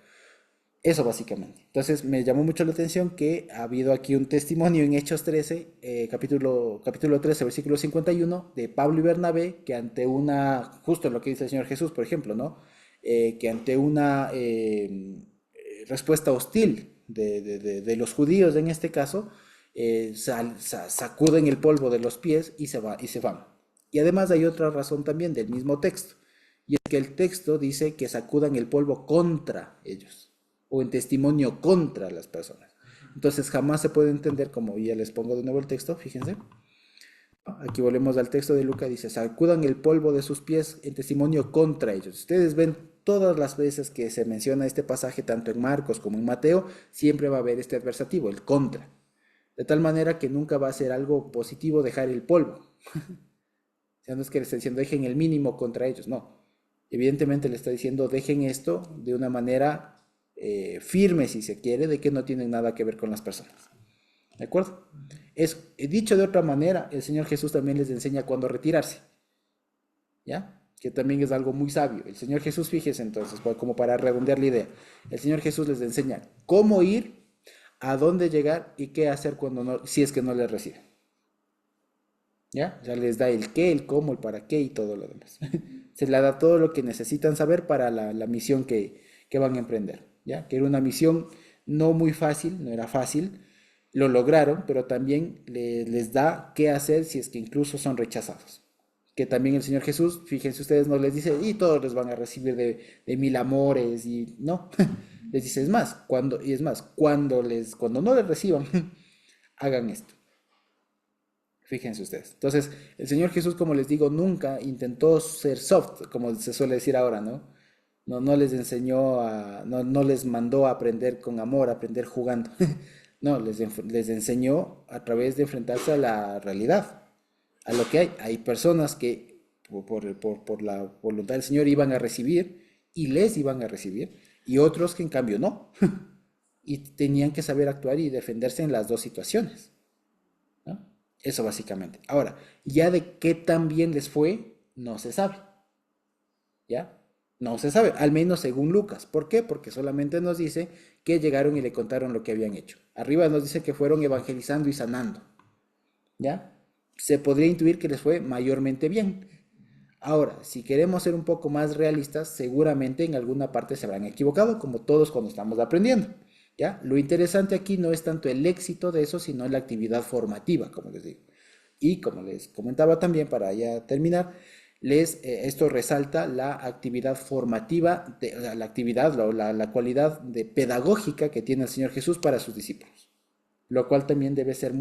Eso básicamente. Entonces me llamó mucho la atención que ha habido aquí un testimonio en Hechos 13, capítulo 13, versículo 51, de Pablo y Bernabé, que ante justo lo que dice el Señor Jesús, por ejemplo, ¿no? Que ante una respuesta hostil de los judíos en este caso, sacuden el polvo de los pies y se van. Y además hay otra razón también del mismo texto, y es que el texto dice que sacudan el polvo contra ellos, o en testimonio contra las personas. Entonces jamás se puede entender, como ya les pongo de nuevo el texto, fíjense. Aquí volvemos al texto de Lucas, dice, sacudan el polvo de sus pies en testimonio contra ellos. Ustedes ven todas las veces que se menciona este pasaje, tanto en Marcos como en Mateo, siempre va a haber este adversativo, el contra. De tal manera que nunca va a ser algo positivo dejar el polvo. O sea, no es que le esté diciendo dejen el mínimo contra ellos, no. Evidentemente le está diciendo dejen esto de una manera firme, si se quiere, de que no tienen nada que ver con las personas. ¿De acuerdo? Dicho de otra manera, el Señor Jesús también les enseña cuándo retirarse. ¿Ya? Que también es algo muy sabio. El Señor Jesús, fíjese entonces, como para redondear la idea, el Señor Jesús les enseña cómo ir, a dónde llegar y qué hacer si es que no les reciben. ¿ya? O sea, les da el qué, el cómo, el para qué y todo lo demás. Se les da todo lo que necesitan saber para la misión que van a emprender, ¿ya? Que era una misión no muy fácil, no era fácil, lo lograron, pero también les da qué hacer si es que incluso son rechazados. Que también el Señor Jesús, fíjense ustedes, no les dice, y todos les van a recibir de mil amores, y no, les dice, es más, cuando no les reciban, hagan esto. Fíjense ustedes. Entonces, el Señor Jesús, como les digo, nunca intentó ser soft, como se suele decir ahora, ¿no? No les enseñó no les mandó a aprender con amor, a aprender jugando. No, les enseñó a través de enfrentarse a la realidad, a lo que hay. Hay personas que por la voluntad del Señor iban a recibir y les iban a recibir, y otros que en cambio no. Y tenían que saber actuar y defenderse en las dos situaciones, ¿no? Eso básicamente. Ahora, ya de qué tan bien les fue, no se sabe. ¿Ya? No se sabe, al menos según Lucas. ¿Por qué? Porque solamente nos dice que llegaron y le contaron lo que habían hecho. Arriba nos dice que fueron evangelizando y sanando. ¿Ya? Se podría intuir que les fue mayormente bien. Ahora, si queremos ser un poco más realistas, seguramente en alguna parte se habrán equivocado, como todos cuando estamos aprendiendo. ¿Ya? Lo interesante aquí no es tanto el éxito de eso, sino la actividad formativa, como les digo. Y como les comentaba también, para ya terminar, esto resalta la actividad formativa, la actividad, la cualidad de pedagógica que tiene el Señor Jesús para sus discípulos. Lo cual también debe ser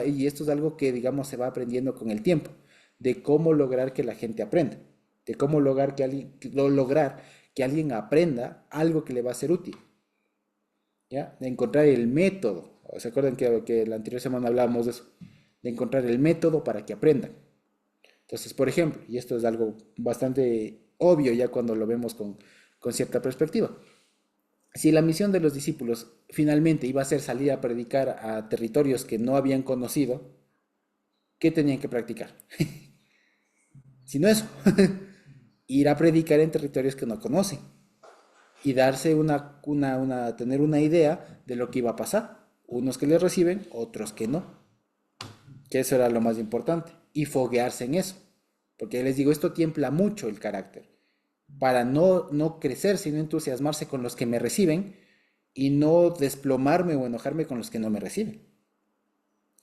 y esto es algo que, digamos, se va aprendiendo con el tiempo, de cómo lograr que la gente aprenda, de cómo lograr que alguien aprenda algo que le va a ser útil. ¿Ya? De encontrar el método. ¿Se acuerdan que la anterior semana hablábamos de eso? De encontrar el método para que aprendan. Entonces, por ejemplo, y esto es algo bastante obvio ya cuando lo vemos con cierta perspectiva, si la misión de los discípulos finalmente iba a ser salir a predicar a territorios que no habían conocido, ¿qué tenían que practicar? Sino eso, ir a predicar en territorios que no conocen y darse tener una idea de lo que iba a pasar. Unos que les reciben, otros que no. Que eso era lo más importante. Y foguearse en eso. Porque les digo, esto tiembla mucho el carácter. Para no crecer, sino entusiasmarse con los que me reciben y no desplomarme o enojarme con los que no me reciben.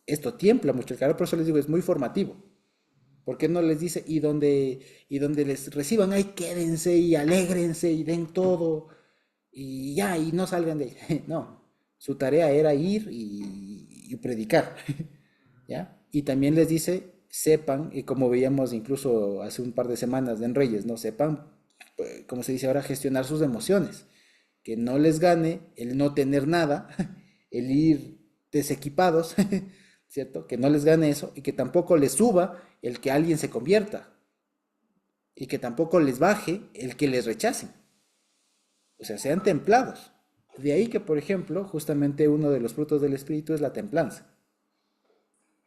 Esto tiembla mucho el carácter, por eso les digo, es muy formativo. ¿Por qué no les dice, y donde les reciban, ay, quédense y alégrense y den todo y ya, y no salgan de ahí? No, su tarea era ir y predicar, ¿ya? Y también les dice, sepan, y como veíamos incluso hace un par de semanas en Reyes, ¿no? Sepan, como se dice ahora, gestionar sus emociones, que no les gane el no tener nada, el ir desequipados, ¿cierto? Que no les gane eso y que tampoco les suba el que alguien se convierta y que tampoco les baje el que les rechacen. O sea, sean templados. De ahí que, por ejemplo, justamente uno de los frutos del Espíritu es la templanza.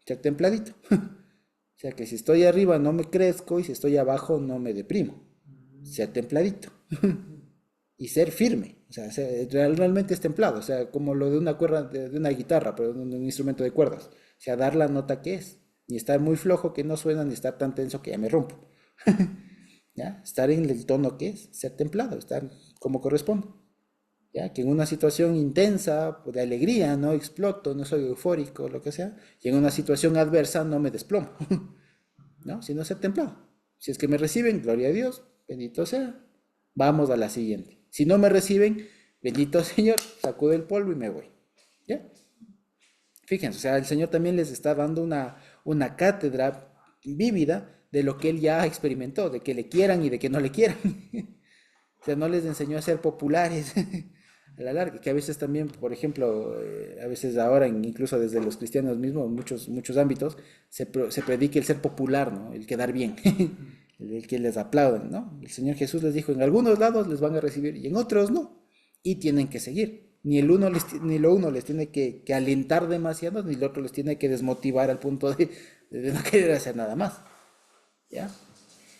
Ser templadito. O sea, que si estoy arriba no me crezco y si estoy abajo no me deprimo. Ser templadito. Y ser firme. O sea, realmente es templado. O sea, como lo de una cuerda, de una guitarra, pero de un instrumento de cuerdas. O sea, dar la nota que es. Ni estar muy flojo que no suena, ni estar tan tenso que ya me rompo. ¿Ya? Estar en el tono que es, ser templado, estar como corresponde. ¿Ya? Que en una situación intensa, de alegría, no exploto, no soy eufórico, lo que sea. Y en una situación adversa no me desplomo. ¿No? Sino ser templado. Si es que me reciben, gloria a Dios, bendito sea. Vamos a la siguiente. Si no me reciben, bendito Señor, sacudo el polvo y me voy. ¿Ya? Fíjense, o sea, el Señor también les está dando una cátedra vívida de lo que Él ya experimentó, de que le quieran y de que no le quieran. O sea, no les enseñó a ser populares a la larga, que a veces también, por ejemplo, a veces ahora, incluso desde los cristianos mismos, muchos ámbitos, se predica el ser popular, ¿no? El quedar bien, el que les aplauden, ¿no? El Señor Jesús les dijo, en algunos lados les van a recibir y en otros no, y tienen que seguir. Ni lo uno les tiene que alentar demasiado, ni el otro les tiene que desmotivar al punto de no querer hacer nada más. ¿Ya?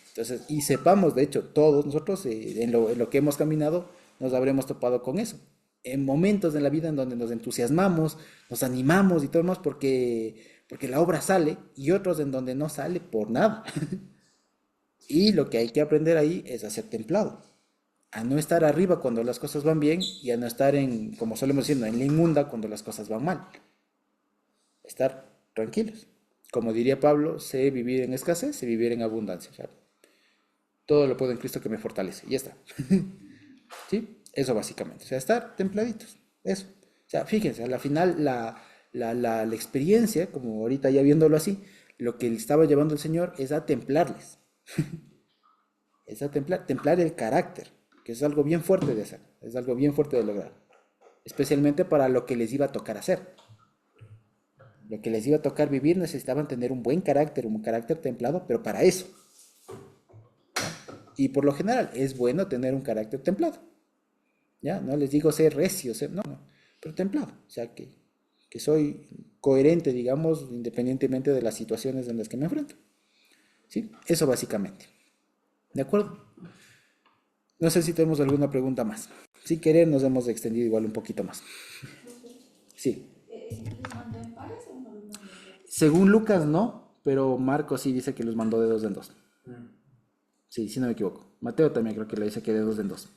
Entonces, y sepamos, de hecho, todos nosotros en lo que hemos caminado, nos habremos topado con eso. En momentos de la vida en donde nos entusiasmamos, nos animamos y todo más, porque porque la obra sale y otros en donde no sale por nada. Y lo que hay que aprender ahí es a ser templado, a no estar arriba cuando las cosas van bien y a no estar en, como solemos decir, en la inmunda cuando las cosas van mal. Estar tranquilos. Como diría Pablo, sé vivir en escasez, sé vivir en abundancia. O sea, todo lo puedo en Cristo que me fortalece. Y ya está. ¿Sí? Eso básicamente. O sea, estar templaditos. Eso. O sea, fíjense, a la final la experiencia, como ahorita ya viéndolo así, lo que le estaba llevando el Señor es a templarles. Es a templar el carácter, que es algo bien fuerte de hacer. Es algo bien fuerte de lograr. Especialmente para lo que les iba a tocar hacer. Lo que les iba a tocar vivir necesitaban tener un buen carácter, un carácter templado, pero para eso. Y por lo general es bueno tener un carácter templado. ¿Ya? No les digo ser recio, no, no, pero templado. O sea, que soy coherente, digamos, independientemente de las situaciones en las que me enfrento. ¿Sí? Eso básicamente. ¿De acuerdo? No sé si tenemos alguna pregunta más. Sin querer nos hemos extendido igual un poquito más. Sí. ¿Les mandó en pares o no los mandó en pares? Según Lucas no, pero Marcos sí dice que los mandó de dos en dos. Sí, si no me equivoco. Mateo también creo que le dice que de dos en dos.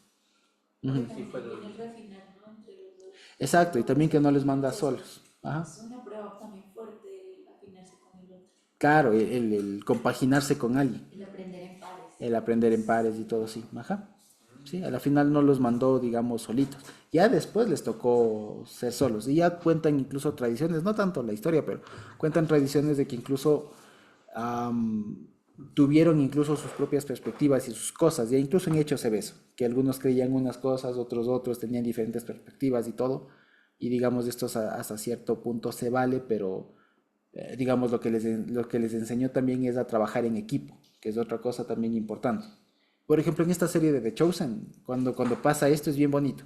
Ujú. Sí, fue el refinar, ¿no? Entre los dos. Exacto, y también que no les manda solos. Ajá. Es una prueba también fuerte el afinarse con el otro, Claro, el compaginarse con alguien, el aprender en pares. el aprender en pares y todo así. Ajá. Sí, a la final no los mandó, digamos, solitos. Ya después les tocó ser solos. Y ya cuentan incluso tradiciones, no tanto la historia, pero cuentan tradiciones de que incluso am, tuvieron incluso sus propias perspectivas y sus cosas. Ya incluso en hechos se ve eso, que algunos creían unas cosas, otros tenían diferentes perspectivas y todo. Y digamos, esto hasta cierto punto se vale, pero digamos, lo que les enseñó también es a trabajar en equipo, que es otra cosa también importante. Por ejemplo, en esta serie de The Chosen, cuando pasa esto es bien bonito.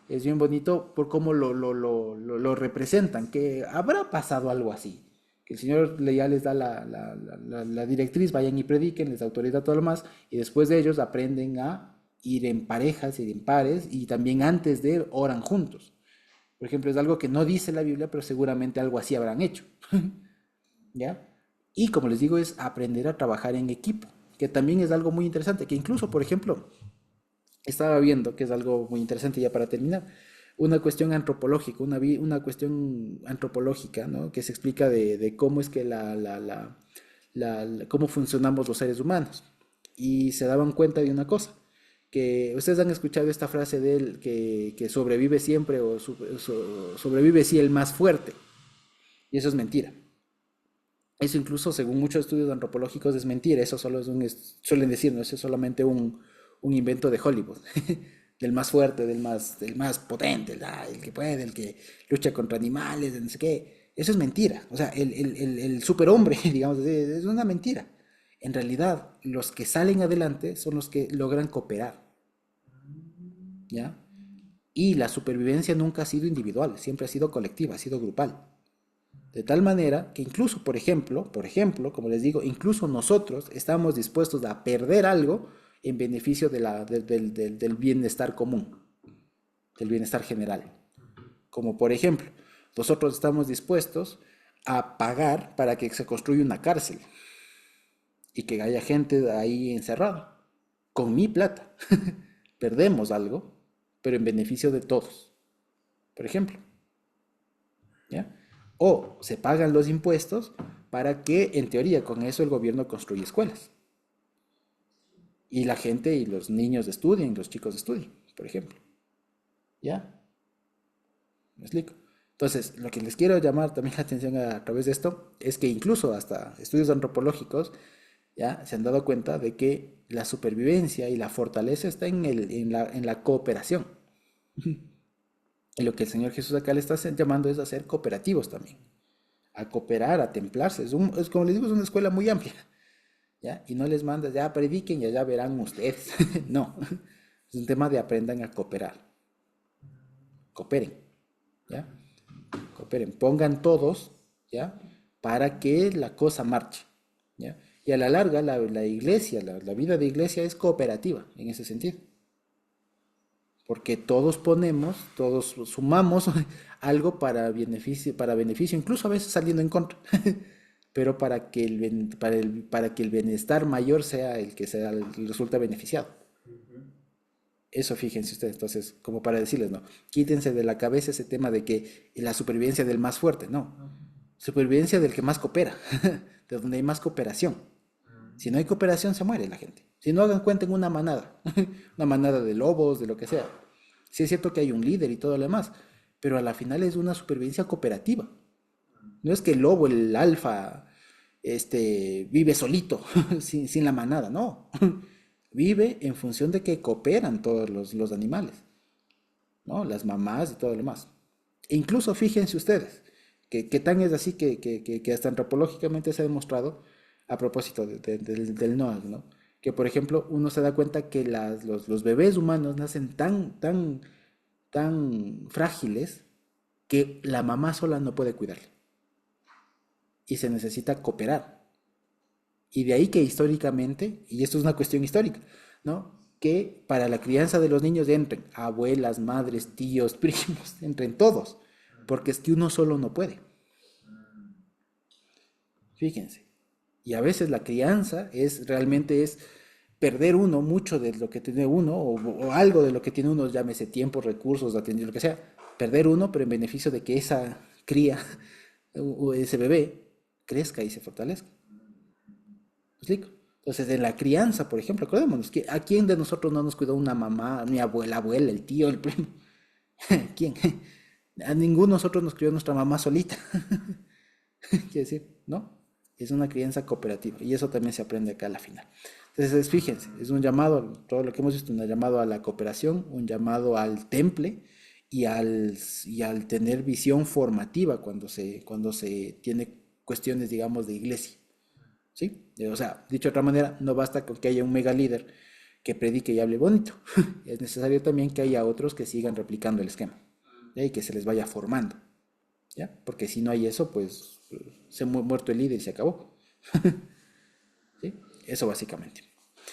Es bien bonito por cómo lo representan, que habrá pasado algo así. Que el Señor ya les da la directriz, vayan y prediquen, les da autoridad todo lo más, y después de ellos aprenden a ir en parejas, ir en pares, y también antes de oran juntos. Por ejemplo, es algo que no dice la Biblia, pero seguramente algo así habrán hecho. ¿Ya? Y como les digo, es aprender a trabajar en equipo, que también es algo muy interesante, que incluso, por ejemplo, estaba viendo, que es algo muy interesante ya para terminar, una cuestión antropológica, una cuestión antropológica, ¿no? Que se explica de cómo es que cómo funcionamos los seres humanos. Y se daban cuenta de una cosa, que ustedes han escuchado esta frase de él, que sobrevive siempre o sobrevive si el más fuerte. Y eso es mentira. Eso incluso, según muchos estudios antropológicos, es mentira. Eso solo suelen decir, no, eso es solamente un invento de Hollywood. Del más fuerte, del más potente, el que puede, el que lucha contra animales, de no sé qué. Eso es mentira. O sea, el superhombre, digamos, es una mentira. En realidad, los que salen adelante son los que logran cooperar. ¿Ya? Y la supervivencia nunca ha sido individual, siempre ha sido colectiva, ha sido grupal. De tal manera que incluso, por ejemplo, como les digo, incluso nosotros estamos dispuestos a perder algo en beneficio del bienestar común, del bienestar general. Como por ejemplo, nosotros estamos dispuestos a pagar para que se construya una cárcel y que haya gente ahí encerrada, con mi plata. Perdemos algo, pero en beneficio de todos, por ejemplo. ¿Ya? O se pagan los impuestos para que, en teoría, con eso el gobierno construya escuelas. Y la gente y los niños estudien, los chicos estudien, por ejemplo. ¿Ya? ¿Me explico? Entonces, lo que les quiero llamar también la atención a través de esto es que incluso hasta estudios antropológicos ya se han dado cuenta de que la supervivencia y la fortaleza está en la cooperación. Y lo que el Señor Jesús acá le está llamando es a ser cooperativos también, a cooperar, a templarse. Es como les digo, es una escuela muy amplia, ¿ya? Y no les mandas, ya prediquen y allá verán ustedes. No, es un tema de aprendan a cooperar. Cooperen, ¿ya? Cooperen, pongan todos, ¿ya? Para que la cosa marche, ¿ya? Y a la larga, la iglesia, la vida de iglesia es cooperativa en ese sentido. porque todos ponemos, todos sumamos algo para beneficio, incluso a veces saliendo en contra, pero para que para que el bienestar mayor sea el que sea el resulta beneficiado. Eso fíjense ustedes, entonces, como para decirles, no, quítense de la cabeza ese tema de que la supervivencia del más fuerte, no, supervivencia del que más coopera, de donde hay más cooperación. Si no hay cooperación, se muere la gente. Si no hagan cuenta en una manada, una manada de lobos, de lo que sea. Sí es cierto que hay un líder y todo lo demás, pero a la final es una supervivencia cooperativa. No es que el lobo, el alfa, vive solito, sin la manada, no. Vive en función de que cooperan todos los animales, ¿no? Las mamás y todo lo demás. E incluso fíjense ustedes, que tan es así que hasta antropológicamente se ha demostrado, a propósito del NOAH, ¿no? Que por ejemplo uno se da cuenta que los bebés humanos nacen tan frágiles que la mamá sola no puede cuidarle y se necesita cooperar. Y de ahí que históricamente, y esto es una cuestión histórica, ¿no? Que para la crianza de los niños entren abuelas, madres, tíos, primos, entren todos, porque es que uno solo no puede. Fíjense. Y a veces la crianza realmente es perder uno mucho de lo que tiene uno, o algo de lo que tiene uno, llámese tiempo, recursos, atención, lo que sea, perder uno, pero en beneficio de que esa cría o ese bebé crezca y se fortalezca. ¿Me explico? Entonces, en la crianza, por ejemplo, acordémonos que a quién de nosotros no nos cuidó una mamá, mi abuela, el tío, el primo. ¿Quién? A ninguno de nosotros nos crió nuestra mamá solita. Quiere decir, ¿no? Es una crianza cooperativa y eso también se aprende acá a la final. Entonces, fíjense, es un llamado, todo lo que hemos visto, un llamado a la cooperación, un llamado al temple y al tener visión formativa cuando se tiene cuestiones, digamos, de iglesia. ¿Sí? O sea, dicho de otra manera, no basta con que haya un mega líder que predique y hable bonito. Es necesario también que haya otros que sigan replicando el esquema, ¿ya? Y que se les vaya formando, ¿ya? Porque si no hay eso, pues se ha muerto el líder y se acabó. ¿Sí? Eso básicamente.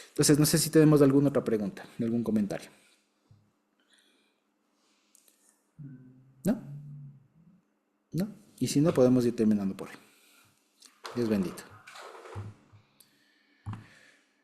Entonces, no sé si tenemos alguna otra pregunta, algún comentario. ¿No? ¿No? Y si no, podemos ir terminando por hoy. Dios bendito.